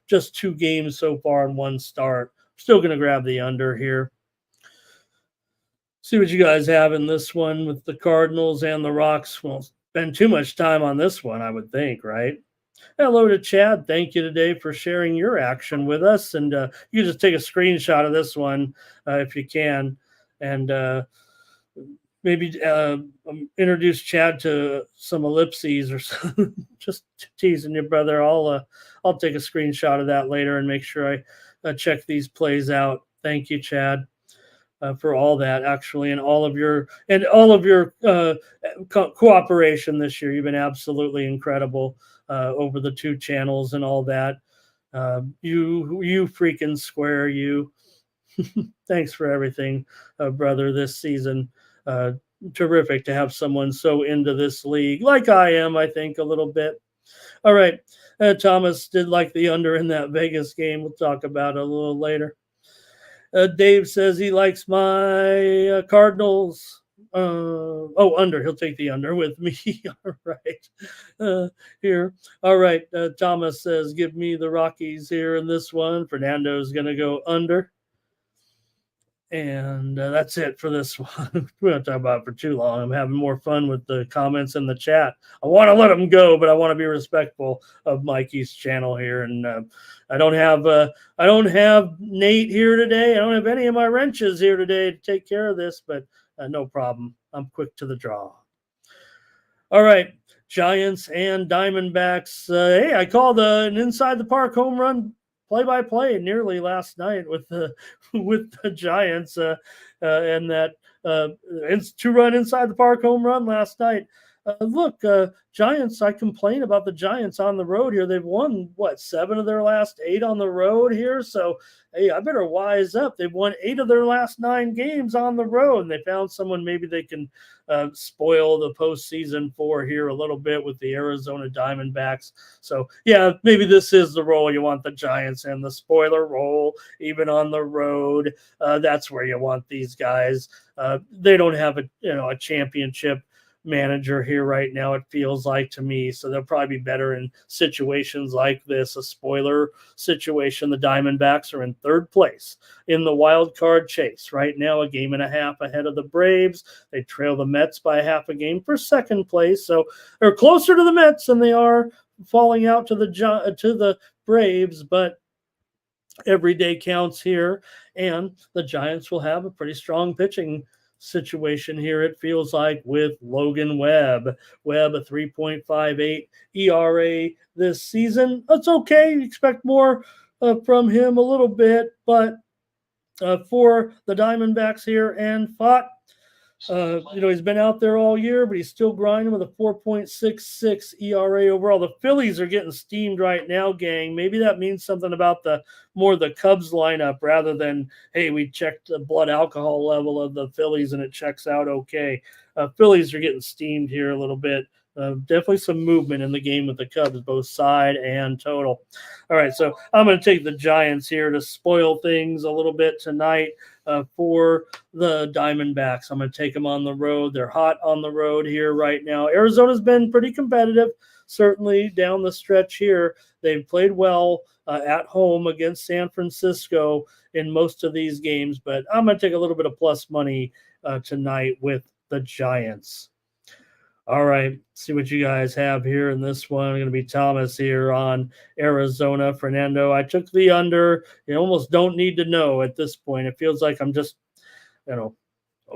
just 2 games so far in 1 start. Still going to grab the under here. See what you guys have in this one with the Cardinals and the Rocks. Well, spend too much time on this one, I would think, right? Hello to Chad. Thank you today for sharing your action with us. And you can just take a screenshot of this one if you can. And maybe introduce Chad to some ellipses or something. Just teasing you, brother. I'll take a screenshot of that later and make sure I check these plays out. Thank you, Chad. For all that, actually, and all of your cooperation this year. You've been absolutely incredible over the 2 channels and all that. You freaking square, you. Thanks for everything, brother, this season. Terrific to have someone so into this league, like I am, I think, a little bit. All right. Thomas did like the under in that Vegas game. We'll talk about it a little later. Dave says he likes my Cardinals. Under. He'll take the under with me. All right. Here. All right. Thomas says, give me the Rockies here in this one. Fernando's going to go under. And that's it for this one. We don't talk about it for too long. I'm having more fun with the comments in the chat. I want to let them go, but I want to be respectful of Mikey's channel here. And I don't have Nate here today. I don't have any of my wrenches here today to take care of this, but no problem. I'm quick to the draw. All right, Giants and Diamondbacks. Hey, I called an inside the park home run play-by-play nearly last night with the Giants and that 2-run inside the park home run last night. Look, Giants, I complain about the Giants on the road here. They've won, 7 of their last 8 on the road here? So, hey, I better wise up. They've won 8 of their last 9 games on the road, and they found someone maybe they can spoil the postseason for here a little bit with the Arizona Diamondbacks. So, yeah, maybe this is the role you want the Giants in, the spoiler role, even on the road. That's where you want these guys. They don't have a championship manager here right now, it feels like to me, so they'll probably be better in situations like this, a spoiler situation. The Diamondbacks are in 3rd place in the wild card chase right now, a game and a half ahead of the Braves. They trail the Mets by half a game for 2nd place, so they're closer to the Mets than they are falling out to the Braves, but every day counts here, and the Giants will have a pretty strong pitching situation here, it feels like, with Logan Webb. Webb, a 3.58 ERA this season. That's okay. You expect more from him a little bit, but for the Diamondbacks here, and Fott, he's been out there all year, but he's still grinding with a 4.66 ERA overall. The Phillies are getting steamed right now, gang. Maybe that means something about the Cubs lineup rather than, hey, we checked the blood alcohol level of the Phillies and it checks out okay. Phillies are getting steamed here a little bit. Definitely some movement in the game with the Cubs, both side and total. All right, so I'm going to take the Giants here to spoil things a little bit tonight for the Diamondbacks. I'm going to take them on the road. They're hot on the road here right now. Arizona's been pretty competitive, certainly down the stretch here. They've played well at home against San Francisco in most of these games, but I'm going to take a little bit of plus money tonight with the Giants. All right, see what you guys have here in this one. I'm going to be Thomas here on Arizona. Fernando, I took the under. You almost don't need to know at this point. It feels like I'm just,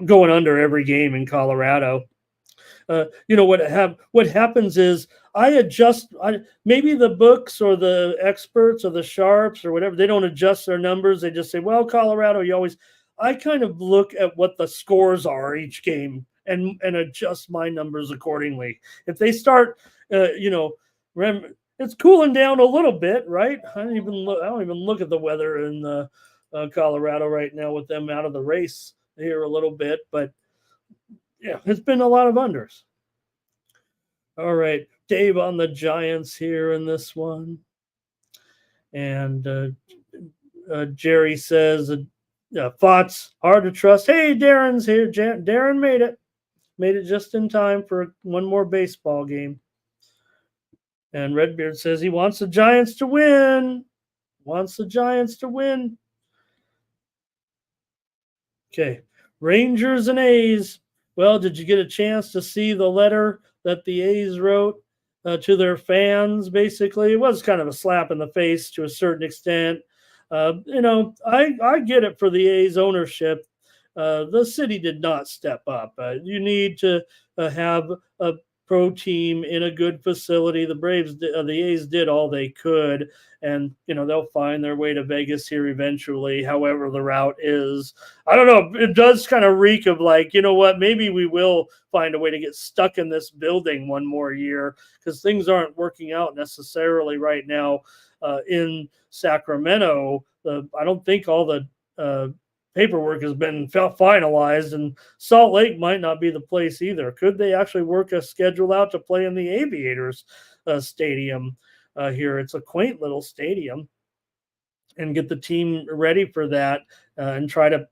going under every game in Colorado. What happens is I adjust. Maybe the books or the experts or the sharps or whatever, they don't adjust their numbers. They just say, well, Colorado, I kind of look at what the scores are each game and adjust my numbers accordingly. If they start, it's cooling down a little bit, right? I don't even look at the weather in Colorado right now with them out of the race here a little bit, but yeah, it's been a lot of unders. All right, Dave on the Giants here in this one, and Jerry says, Fott's hard to trust. Hey, Darren's here. Darren made it. Made it just in time for one more baseball game. And Redbeard says he wants the Giants to win. Okay. Rangers and A's. Well, did you get a chance to see the letter that the A's wrote to their fans, basically? It was kind of a slap in the face to a certain extent. I get it for the A's ownership. The city did not step up. You need to have a pro team in a good facility. The A's did all they could, and they'll find their way to Vegas here eventually, however the route is. I don't know. It does kind of reek of like, maybe we will find a way to get stuck in this building one more year because things aren't working out necessarily right now in Sacramento. I don't think all the paperwork has been finalized, and Salt Lake might not be the place either. Could they actually work a schedule out to play in the Aviators stadium here? It's a quaint little stadium, and get the team ready for that and try to,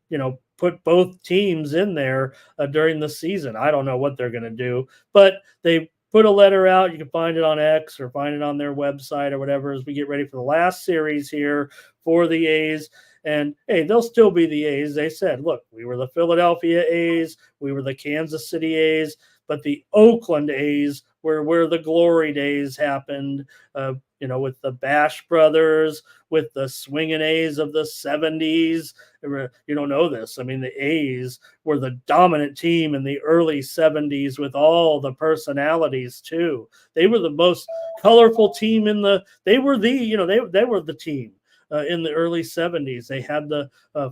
put both teams in there during the season. I don't know what they're going to do, but they put a letter out. You can find it on X or find it on their website or whatever as we get ready for the last series here for the A's. And hey, they'll still be the A's. They said, look, we were the Philadelphia A's, we were the Kansas City A's, but the Oakland A's were where the glory days happened, with the Bash Brothers, with the swinging A's of the 70s. You don't know this. I mean, the A's were the dominant team in the early 70s with all the personalities too. They were the most colorful team they were the team in the early 70s. They had the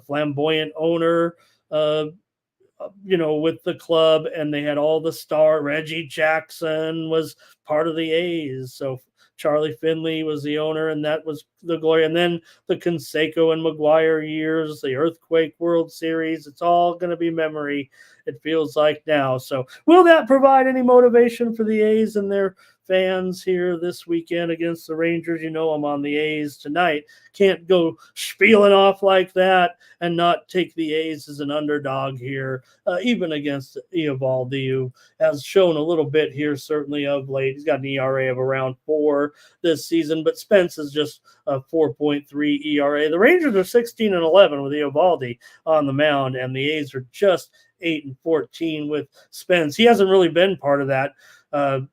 flamboyant owner, with the club, and they had all the star. Reggie Jackson was part of the A's. So Charlie Finley was the owner, and that was the glory. And then the Canseco and McGuire years, the Earthquake World Series, it's all going to be memory, it feels like now. So will that provide any motivation for the A's and their fans here this weekend against the Rangers? I'm on the A's tonight. Can't go spieling off like that and not take the A's as an underdog here, even against Eovaldi, who has shown a little bit here, certainly of late. He's got an ERA of around 4 this season, but Spence is just a 4.3 ERA. The Rangers are 16-11 with Eovaldi on the mound, and the A's are just 8-14 with Spence. He hasn't really been part of that.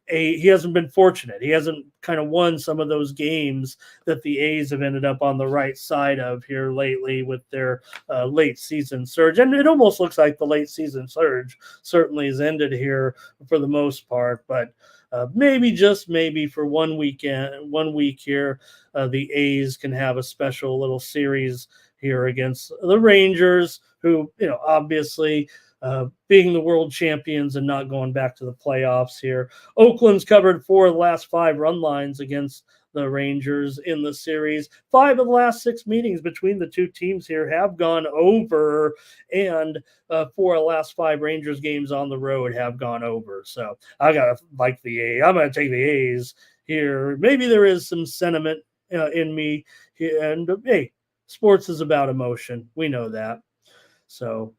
He hasn't been fortunate. He hasn't kind of won some of those games that the A's have ended up on the right side of here lately with their late season surge. And it almost looks like the late season surge certainly has ended here for the most part, but maybe, just maybe, for 1 week here, the A's can have a special little series here against the Rangers, who, obviously, being the world champions and not going back to the playoffs here. Oakland's covered 4 of the last 5 run lines against the Rangers in the series. 5 of the last 6 meetings between the two teams here have gone over, and 4 of the last 5 Rangers games on the road have gone over. So I got to like the A's. I'm going to take the A's here. Maybe there is some sentiment in me. And hey, sports is about emotion. We know that. So,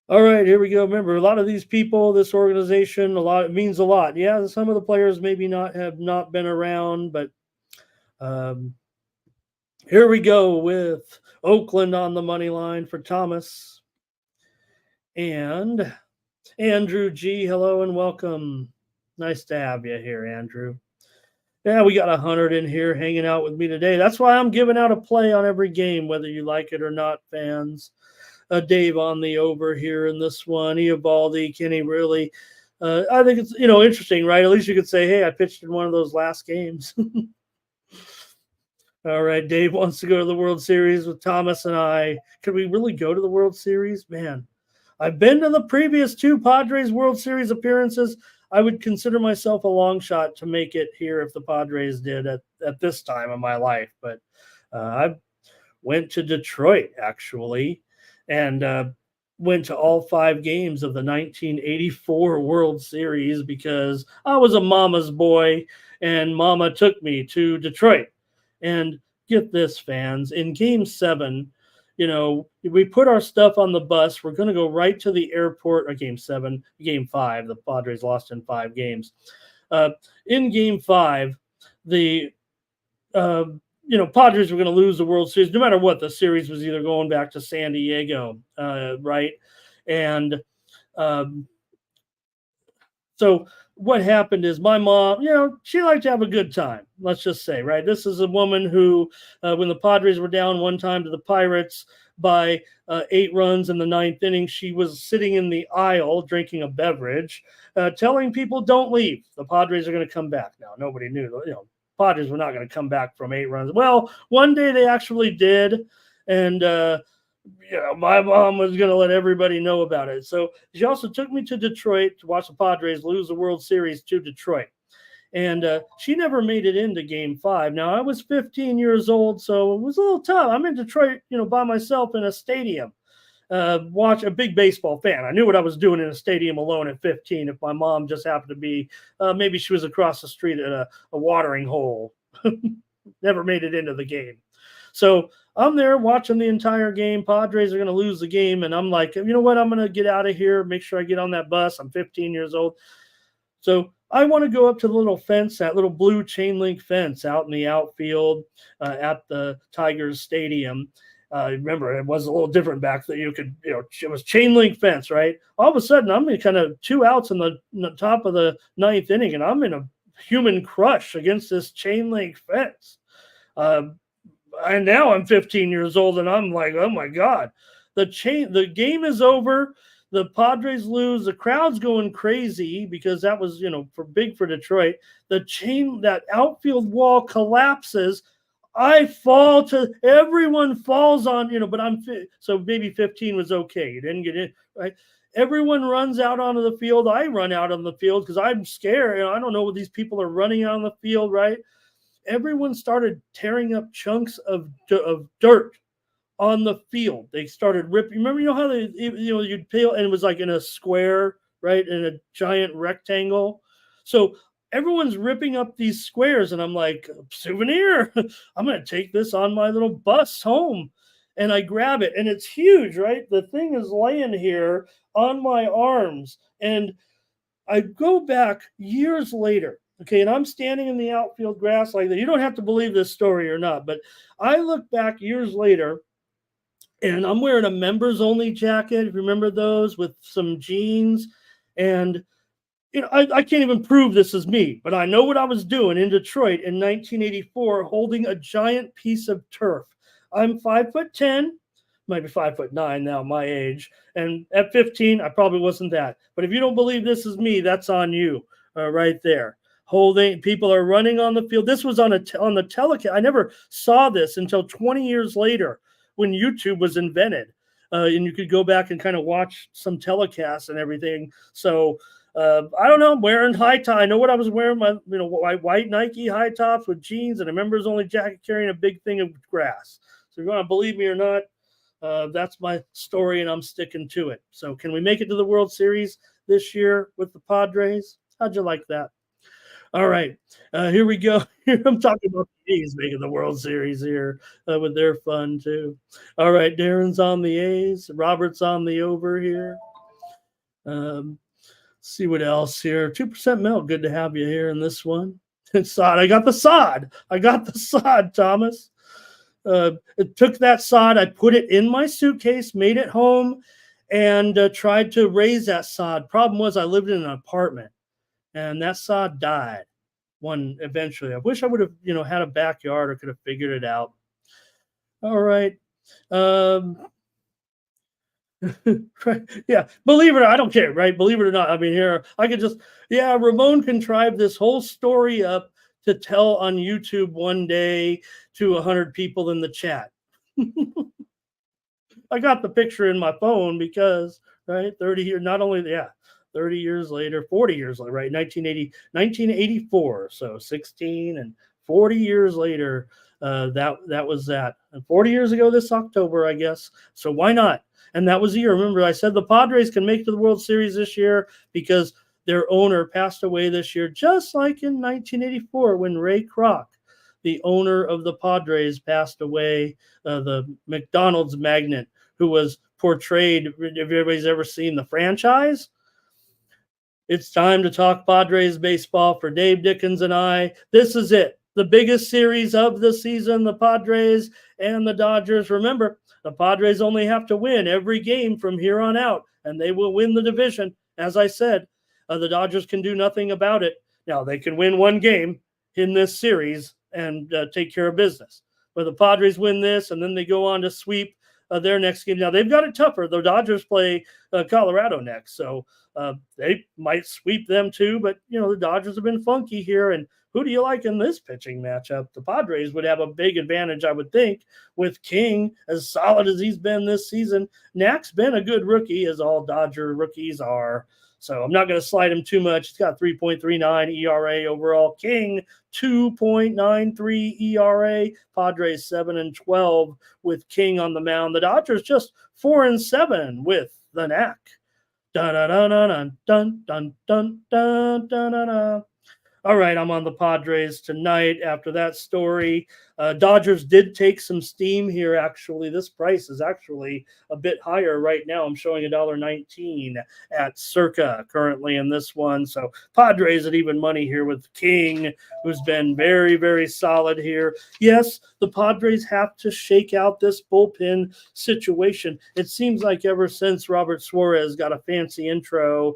all right, here we go. Remember, a lot of these people, this organization, it means a lot. Yeah, some of the players maybe have not been around, but here we go with Oakland on the money line for Thomas. And Andrew G, hello and welcome. Nice to have you here, Andrew. Yeah, we got 100 in here hanging out with me today. That's why I'm giving out a play on every game, whether you like it or not, fans. Dave on the over here in this one. Eovaldi, can he really? I think it's, interesting, right? At least you could say, hey, I pitched in one of those last games. All right, Dave wants to go to the World Series with Thomas and I. Could we really go to the World Series? Man, I've been to the previous 2 Padres World Series appearances. I would consider myself a long shot to make it here if the Padres did at this time of my life. But I went to Detroit, actually, and went to all 5 games of the 1984 World Series because I was a mama's boy, and mama took me to Detroit. And get this, fans, in Game 7, we put our stuff on the bus. We're going to go right to the airport. Or Game 7, Game 5, the Padres lost in 5 games. In Game 5, the Padres were going to lose the World Series. No matter what, the series was either going back to San Diego, right? And so what happened is my mom, she liked to have a good time, let's just say, right? This is a woman who, when the Padres were down one time to the Pirates by 8 runs in the 9th inning, she was sitting in the aisle drinking a beverage, telling people, don't leave. The Padres are going to come back. Now, nobody knew, Padres were not going to come back from 8 runs. Well, one day they actually did, and my mom was going to let everybody know about it. So she also took me to Detroit to watch the Padres lose the World Series to Detroit. And she never made it into Game 5. Now, I was 15 years old, so it was a little tough. I'm in Detroit, by myself in a stadium. Watch a big baseball fan. I knew what I was doing in a stadium alone at 15. If my mom just happened to be, maybe she was across the street at a watering hole. Never made it into the game. So I'm there watching the entire game. Padres are going to lose the game. And I'm like, you know what? I'm going to get out of here. Make sure I get on that bus. I'm 15 years old. So I want to go up to the little fence, that little blue chain link fence out in the outfield at the Tigers Stadium. Remember, it was a little different back then. It was chain link fence, right? All of a sudden, I'm in kind of 2 outs in the top of the 9th inning, and I'm in a human crush against this chain link fence. And now I'm 15 years old, and I'm like, oh my God, the game is over. The Padres lose. The crowd's going crazy because that was, for Detroit. That outfield wall collapses. I fall everyone falls on, but so maybe 15 was okay. You didn't get in, right? Everyone runs out onto the field. I run out on the field because I'm scared. I don't know what these people are running out on the field, right? Everyone started tearing up chunks of dirt on the field. They started ripping. Remember, how you'd peel, and it was like in a square, right, in a giant rectangle. So everyone's ripping up these squares, and I'm like, souvenir. I'm going to take this on my little bus home. And I grab it, and it's huge, right? The thing is laying here on my arms. And I go back years later, okay, and I'm standing in the outfield grass like that. You don't have to believe this story or not, but I look back years later, and I'm wearing a members only jacket, if you remember those, with some jeans. And, I can't even prove this is me, but I know what I was doing in Detroit in 1984, holding a giant piece of turf. I'm 5'10", might be 5'9" now, my age. And at 15, I probably wasn't that. But if you don't believe this is me, that's on you right there. People are running on the field. This was on the telecast. I never saw this until 20 years later, when YouTube was invented, and you could go back and kind of watch some telecasts and everything. So I don't know. I'm wearing high top. I know what I was wearing. My white Nike high tops with jeans and a members only jacket, carrying a big thing of grass. So if you want to believe me or not, that's my story, and I'm sticking to it. So can we make it to the World Series this year with the Padres? How'd you like that? All right, here we go. I'm talking about the A's making the World Series here with their fun too. All right, Darren's on the A's. Robert's on the over here. See what else here. 2% milk. Good to have you here in this one. Sod. I got the sod, Thomas. It took that sod. I put it in my suitcase, made it home, and tried to raise that sod. Problem was, I lived in an apartment, and that sod died eventually. I wish I would have, had a backyard or could have figured it out. All right. Yeah, believe it or not, I don't care, right? Believe it or not. I mean, here, I could Ramon contrived this whole story up to tell on YouTube one day to 100 people in the chat. I got the picture in my phone because, right, 30 years later, 40 years later, right, 1984, so 16 and 40 years later, that was that. And 40 years ago this October, I guess, so why not? And that was the year. Remember, I said the Padres can make it to the World Series this year because their owner passed away this year, just like in 1984 when Ray Kroc, the owner of the Padres, passed away, the McDonald's magnate who was portrayed. If everybody's ever seen The Franchise, it's time to talk Padres baseball for Dave Dickens and I. This is it. The biggest series of the season, the Padres and the Dodgers. Remember, the Padres only have to win every game from here on out, and they will win the division. As I said, the Dodgers can do nothing about it. Now, they can win one game in this series and take care of business. But the Padres win this, and then they go on to sweep their next game. Now, they've got it tougher. The Dodgers play Colorado next, so they might sweep them too. But, the Dodgers have been funky here, and who do you like in this pitching matchup? The Padres would have a big advantage, I would think, with King as solid as he's been this season. Knack's been a good rookie, as all Dodger rookies are. So I'm not going to slide him too much. He's got 3.39 ERA overall. King, 2.93 ERA. Padres 7-12 with King on the mound. The Dodgers just 4-7 with the knack. Dun dun dun dun dun dun dun dun dun dun. All right, I'm on the Padres tonight after that story. Dodgers did take some steam here, actually. This price is actually a bit higher right now. I'm showing $1.19 at Circa currently in this one. So Padres at even money here with King, who's been very, very solid here. Yes, the Padres have to shake out this bullpen situation. It seems like ever since Robert Suarez got a fancy intro,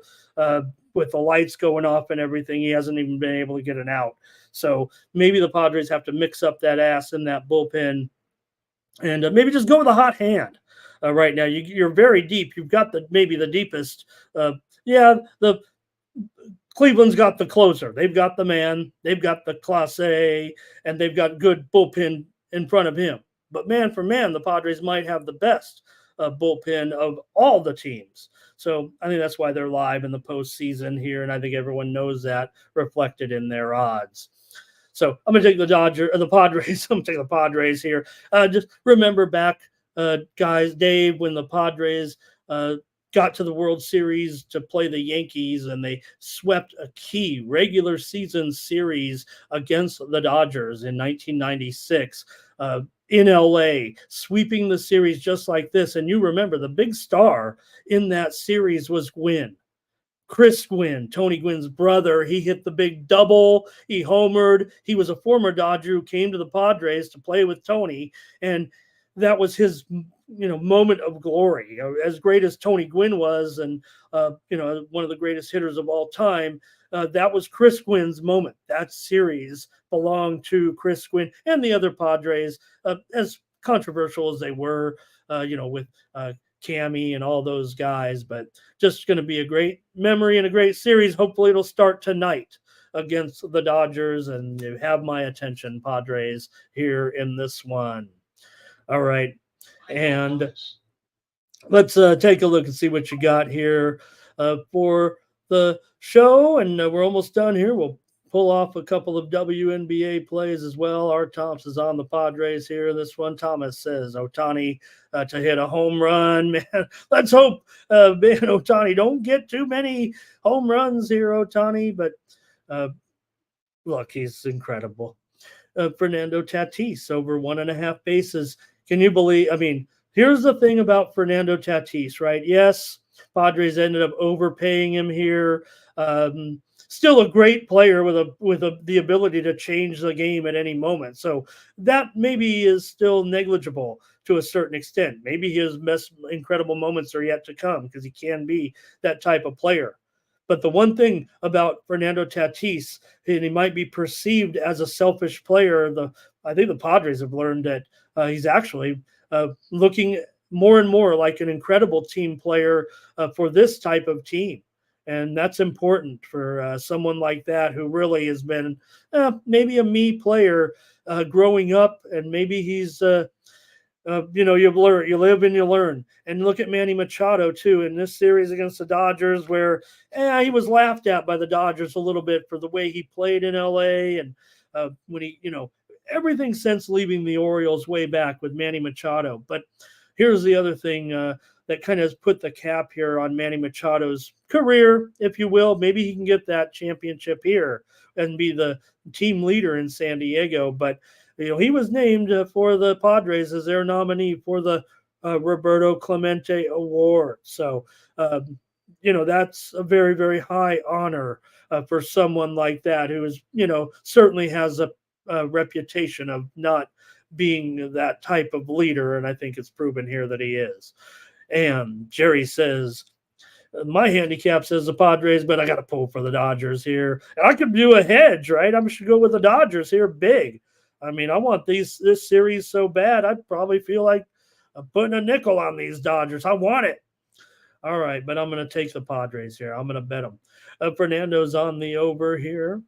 with the lights going off and everything, he hasn't even been able to get an out. So maybe the Padres have to mix up that ass in that bullpen and maybe just go with a hot hand. Right now, you're very deep. You've got maybe the deepest. The Cleveland's got the closer. They've got the man. They've got the Class A, and they've got good bullpen in front of him. But man for man, the Padres might have the best bullpen of all the teams. So I think that's why they're live in the postseason here, and I think everyone knows that reflected in their odds. So I'm going to take the Padres. I'm going to take the Padres here. Just remember back, guys, Dave, when the Padres got to the World Series to play the Yankees, and they swept a key regular season series against the Dodgers in 1996. In LA, sweeping the series just like this. And you remember the big star in that series was Gwynn. Chris Gwynn, Tony Gwynn's brother. He hit the big double. He homered. He was a former Dodger who came to the Padres to play with Tony. And that was his, moment of glory. As great as Tony Gwynn was, and, one of the greatest hitters of all time, that was Chris Gwynn's moment. That series belonged to Chris Gwynn and the other Padres, as controversial as they were, with Cammy and all those guys. But just going to be a great memory and a great series. Hopefully it'll start tonight against the Dodgers, and you have my attention, Padres, here in this one. All right. And let's take a look and see what you got here for the show. And we're almost done here. We'll pull off a couple of WNBA plays as well. Art Thomas is on the Padres here. This one, Thomas says Ohtani to hit a home run. Man, let's hope, Ohtani, don't get too many home runs here, Ohtani. But look, he's incredible. Fernando Tatis over 1.5 bases. Can you believe? I mean, here's the thing about Fernando Tatis, right? Yes, Padres ended up overpaying him here. Still a great player with the ability to change the game at any moment. So that maybe is still negligible to a certain extent. Maybe his incredible moments are yet to come because he can be that type of player. But the one thing about Fernando Tatis, and he might be perceived as a selfish player, I think the Padres have learned that he's actually looking more and more like an incredible team player for this type of team. And that's important for someone like that who really has been maybe a me player growing up, and maybe he's you live and you learn. And look at Manny Machado too in this series against the Dodgers, where he was laughed at by the Dodgers a little bit for the way he played in LA, and when he, everything since leaving the Orioles way back with Manny Machado. But here's the other thing that kind of has put the cap here on Manny Machado's career, if you will. Maybe he can get that championship here and be the team leader in San Diego. But he was named for the Padres as their nominee for the Roberto Clemente Award. So, that's a very, very high honor for someone like that who is, certainly has a reputation of not being that type of leader. And I think it's proven here that he is. And Jerry says, my handicap says the Padres, but I got to pull for the Dodgers here. And I could do a hedge, right? I should go with the Dodgers here big. I mean, I want this series so bad, I'd probably feel like I'm putting a nickel on these Dodgers. I want it. All right, but I'm going to take the Padres here. I'm going to bet them. Fernando's on the over here.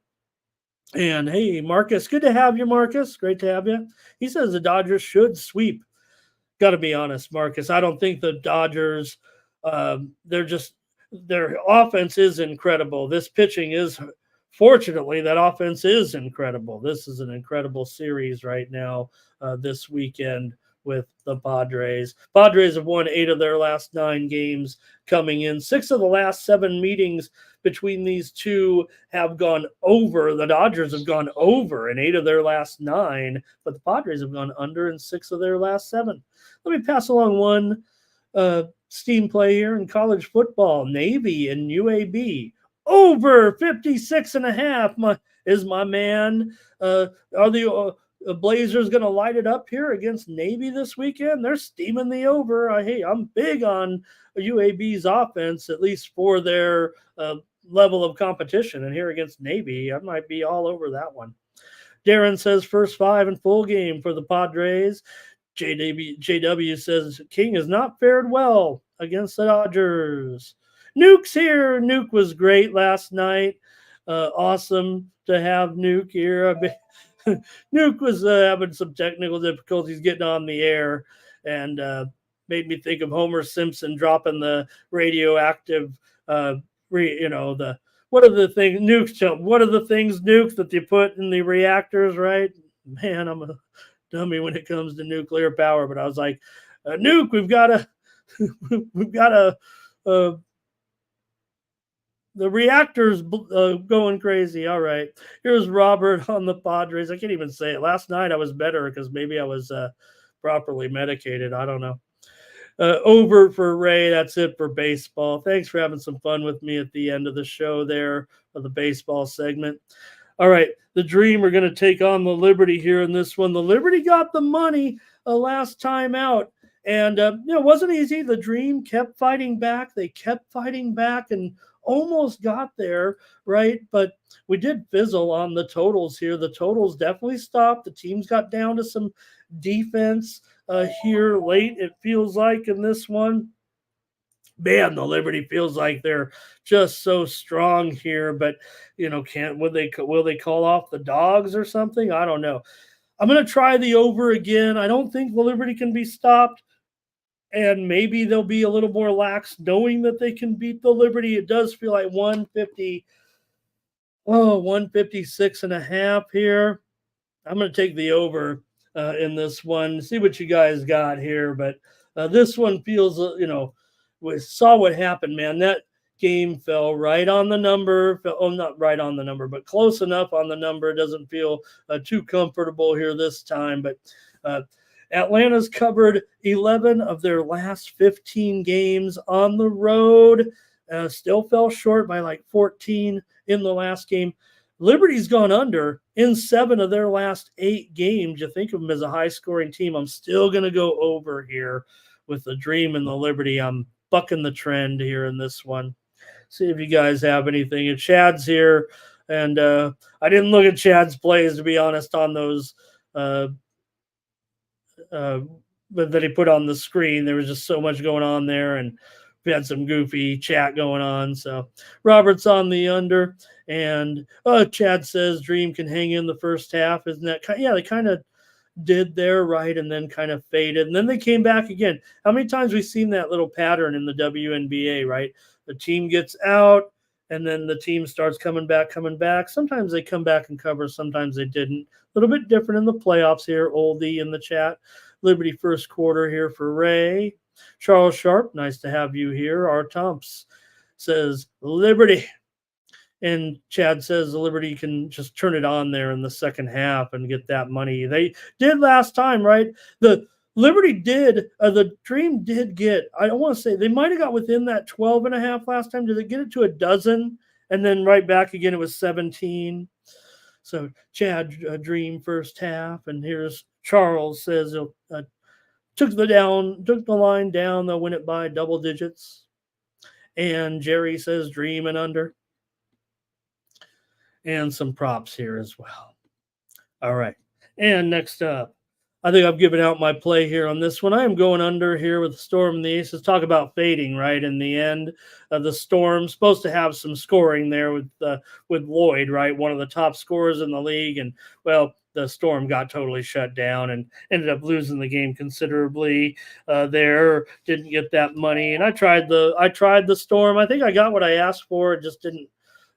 And, hey, Marcus, good to have you, Marcus. Great to have you. He says the Dodgers should sweep. Got to be honest, Marcus. I don't think the Dodgers, their offense is incredible. This pitching is, fortunately, that offense is incredible. This is an incredible series right now this weekend with the Padres. Padres have won 8 of their last 9 games coming in. 6 of the last 7 meetings between these two have gone over. The Dodgers have gone over in 8 of their last 9, but the Padres have gone under in 6 of their last 7. Let me pass along one steam play here in college football. Navy and UAB over 56.5 is my man. Are the Blazers going to light it up here against Navy this weekend? They're steaming the over. I'm big on UAB's offense, at least for their level of competition. And here against Navy, I might be all over that one. Darren says first 5 in full game for the Padres. JW says King has not fared well against the Dodgers. Nuke's here. Nuke was great last night. Awesome to have Nuke here. Nuke was having some technical difficulties getting on the air, and made me think of Homer Simpson dropping the radioactive, what are the things, nukes? What are the things, nukes, that you put in the reactors, right? Man, I'm a dummy when it comes to nuclear power, but I was like, Nuke, we've got the reactor's going crazy. All right. Here's Robert on the Padres. I can't even say it. Last night I was better because maybe I was properly medicated. I don't know. Over for Ray. That's it for baseball. Thanks for having some fun with me at the end of the show there for the baseball segment. All right. The Dream are going to take on the Liberty here in this one. The Liberty got the money last time out. And, it wasn't easy. The Dream kept fighting back. They kept fighting back and almost got there, right? But we did fizzle on the totals here. The totals definitely stopped. The teams got down to some defense here late, it feels like, in this one. Man, the Liberty feels like they're just so strong here, but will they call off the Dogs or something? I don't know. I'm going to try the over again. I don't think the Liberty can be stopped, and maybe they'll be a little more lax knowing that they can beat the Liberty. It does feel like 156.5 here. I'm going to take the over in this one. See what you guys got here, but this one feels, we saw what happened, man. That game fell right on the number. Not right on the number, but close enough on the number. It doesn't feel too comfortable here this time, but Atlanta's covered 11 of their last 15 games on the road. Still fell short by like 14 in the last game. Liberty's gone under in 7 of their last 8 games. You think of them as a high-scoring team. I'm still going to go over here with the Dream and the Liberty. I'm bucking the trend here in this one. See if you guys have anything. And Chad's here, and I didn't look at Chad's plays, to be honest, on those that he put on the screen. There was just so much going on there, and we had some goofy chat going on. So Robert's on the under, and Chad says Dream can hang in the first half. Isn't that they kind of did there, right? And then kind of faded, and then they came back again. How many times we've seen that little pattern in the WNBA, right? The team gets out, and then the team starts coming back. Sometimes they come back and cover, sometimes they didn't. A little bit different in the playoffs here. Oldie in the chat. Liberty first quarter here for Ray. Charles Sharp, nice to have you here. R. Tomps says Liberty. And Chad says the Liberty can just turn it on there in the second half and get that money. They did last time, right? The Liberty did, the Dream did get, I don't want to say, they might have got within that 12.5 last time. Did they get it to a dozen? And then right back again, it was 17. So Chad, Dream first half. And here's Charles says he'll took the line down. They'll win it by double digits. And Jerry says Dream and under. And some props here as well. All right. And next up, I think I've given out my play here on this one. I am going under here with the Storm and the Aces. Talk about fading, right? In the end, the Storm supposed to have some scoring there with Lloyd, right? One of the top scorers in the league. And, well, the Storm got totally shut down and ended up losing the game considerably. There didn't get that money, and I tried the Storm. I think I got what I asked for.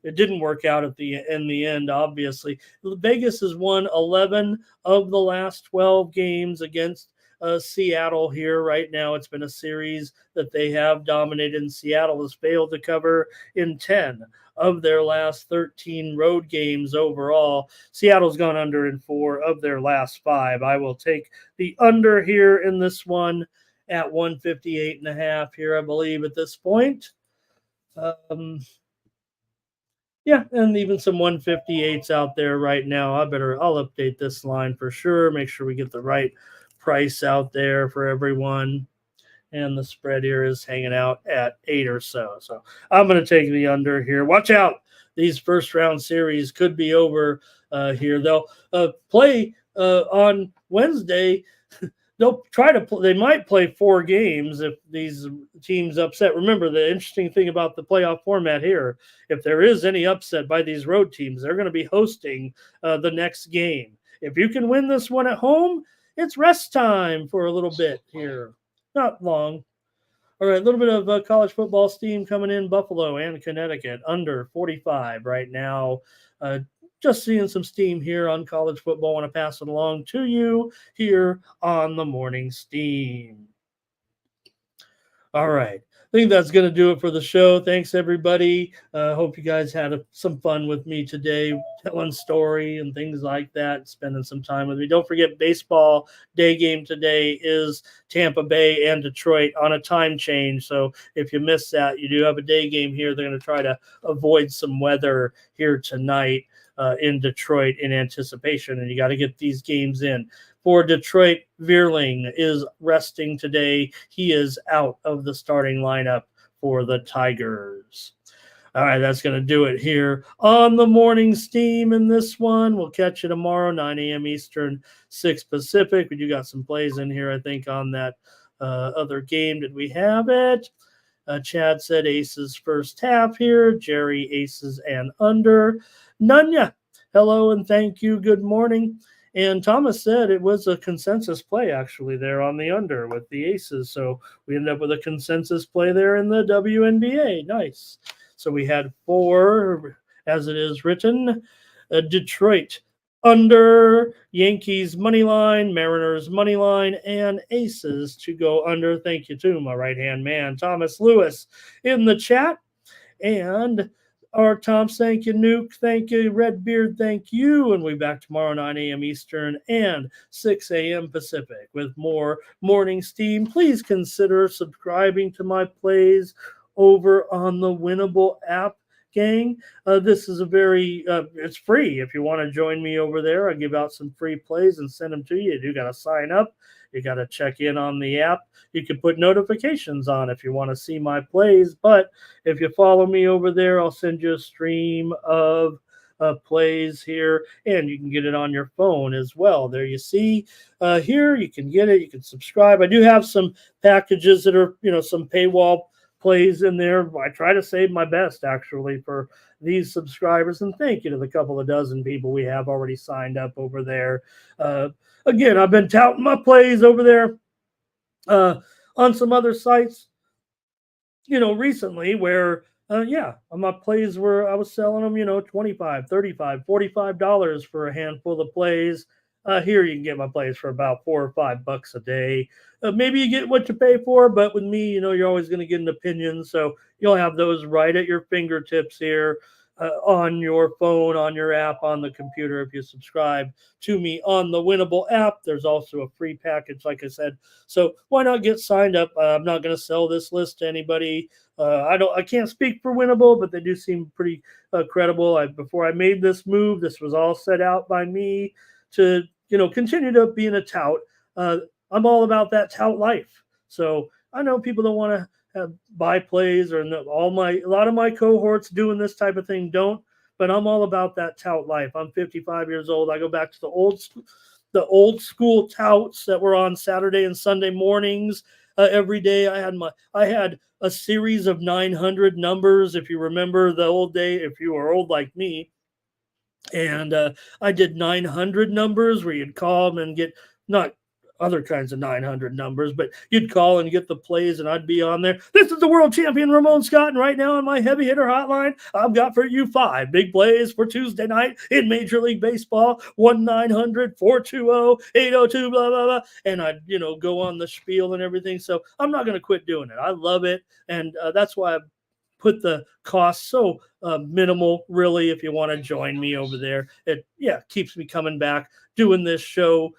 It didn't work out in the end. Obviously, Vegas has won 11 of the last 12 games against Seattle here right now. It's been a series that they have dominated, and Seattle has failed to cover in 10 of their last 13 road games overall. Seattle's gone under in 4 of their last 5. I will take the under here in this one at 158.5 here, I believe, at this point. Yeah, and even some 158s out there right now. I'll update this line for sure. Make sure we get the right price out there for everyone. And the spread here is hanging out at 8 or so. So I'm going to take the under here. Watch out. These first round series could be over here. They'll play on Wednesday. They might play 4 games if these teams upset. Remember, the interesting thing about the playoff format here, if there is any upset by these road teams, they're going to be hosting the next game. If you can win this one at home, it's rest time for a little bit here. Not long. All right, a little bit of college football steam coming in. Buffalo and Connecticut under 45 right now. Just seeing some steam here on college football. I want to pass it along to you here on the Morning Steam. All right. I think that's going to do it for the show. Thanks, everybody. Hope you guys had some fun with me today, telling story and things like that, spending some time with me. Don't forget, baseball day game today is Tampa Bay and Detroit on a time change. So if you miss that, you do have a day game here. They're going to try to avoid some weather here tonight in Detroit in anticipation, and you got to get these games in. For Detroit, Veerling is resting today. He is out of the starting lineup for the Tigers. All right, that's going to do it here on the Morning Steam in this one. We'll catch you tomorrow, 9 a.m. Eastern, 6 Pacific. We do got some plays in here, I think, on that other game. Did we have it? Chad said Aces first half here. Jerry, Aces and under. Nunya, hello and thank you. Good morning. And Thomas said it was a consensus play actually there on the under with the Aces. So we ended up with a consensus play there in the WNBA. Nice. So we had 4, as it is written, Detroit under, Yankees money line, Mariners money line, and Aces to go under. Thank you to my right-hand man, Thomas Lewis, in the chat. And our Tom, thank you, Nuke, thank you, Redbeard, thank you. And we'll be back tomorrow, 9 a.m. Eastern and 6 a.m. Pacific with more Morning Steam. Please consider subscribing to my plays over on the Winnable app, gang. This is it's free. If you want to join me over there, I give out some free plays and send them to you. You got to sign up. You got to check in on the app. You can put notifications on if you want to see my plays. But if you follow me over there, I'll send you a stream of plays here, and you can get it on your phone as well. There you see here, you can get it. You can subscribe. I do have some packages that are, some paywall plays in there. I try to save my best actually for these subscribers, and thank you to the couple of dozen people we have already signed up over there. Again, I've been touting my plays over there on some other sites, recently where my plays were, I was selling them, $25, $35, $45 for a handful of plays. Here you can get my plays for about $4 or $5 a day. Maybe you get what you pay for, but with me, you're always going to get an opinion. So you'll have those right at your fingertips here on your phone, on your app, on the computer. If you subscribe to me on the Winnable app, there's also a free package, like I said. So why not get signed up? I'm not going to sell this list to anybody. I can't speak for Winnable, but they do seem pretty credible. Before I made this move, this was all set out by me to continue to be in a tout. I'm all about that tout life. So I know people don't want to buy plays, or a lot of my cohorts doing this type of thing don't, but I'm all about that tout life. I'm 55 years old. I go back to the old school touts that were on Saturday and Sunday mornings every day. I had a series of 900 numbers. If you remember the old day, if you are old like me, And I did 900 numbers where you'd call and get not other kinds of 900 numbers, but you'd call and get the plays, and I'd be on there. This is the world champion Ramon Scott, and right now on my heavy hitter hotline, I've got for you 5 big plays for Tuesday night in Major League Baseball. 1-900-420-802, blah blah blah, and I'd go on the spiel and everything. So I'm not going to quit doing it. I love it, and that's why I put the cost so minimal, really. If you want to join me over there, it keeps me coming back doing this show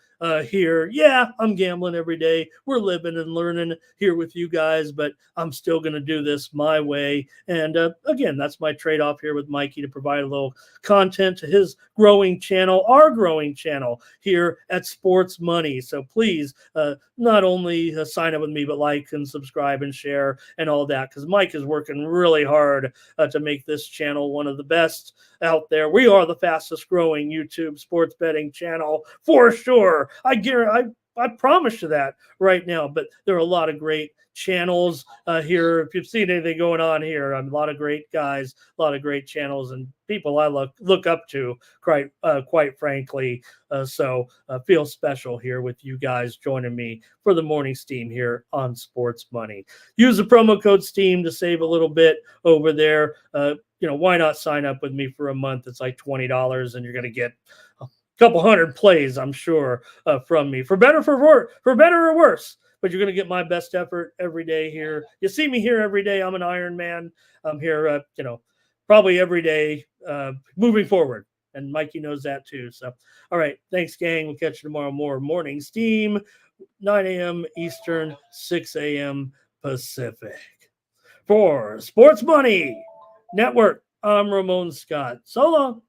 here. I'm gambling every day. We're living and learning here with you guys, but I'm still going to do this my way. And again, that's my trade-off here with Mikey, to provide a little content to his growing channel, our growing channel here at Sports Money. So please, not only sign up with me, but like and subscribe and share and all that, because Mike is working really hard to make this channel one of the best out there. We are the fastest growing YouTube sports betting channel for sure. I promise you that right now. But there are a lot of great channels here. If you've seen anything going on here, a lot of great guys, a lot of great channels, and people I look up to, quite frankly. So feel special here with you guys joining me for the morning steam here on Sports Money. Use the promo code STEAM to save a little bit over there. Why not sign up with me for a month? It's like $20, and you're going to get couple hundred plays, I'm sure, from me, for better or worse. But you're going to get my best effort every day here. You see me here every day. I'm an Iron Man. I'm here, probably every day moving forward. And Mikey knows that too. So, all right. Thanks, gang. We'll catch you tomorrow. More Morning Steam, 9 a.m. Eastern, 6 a.m. Pacific. For Sports Money Network, I'm Ramon Scott. So long.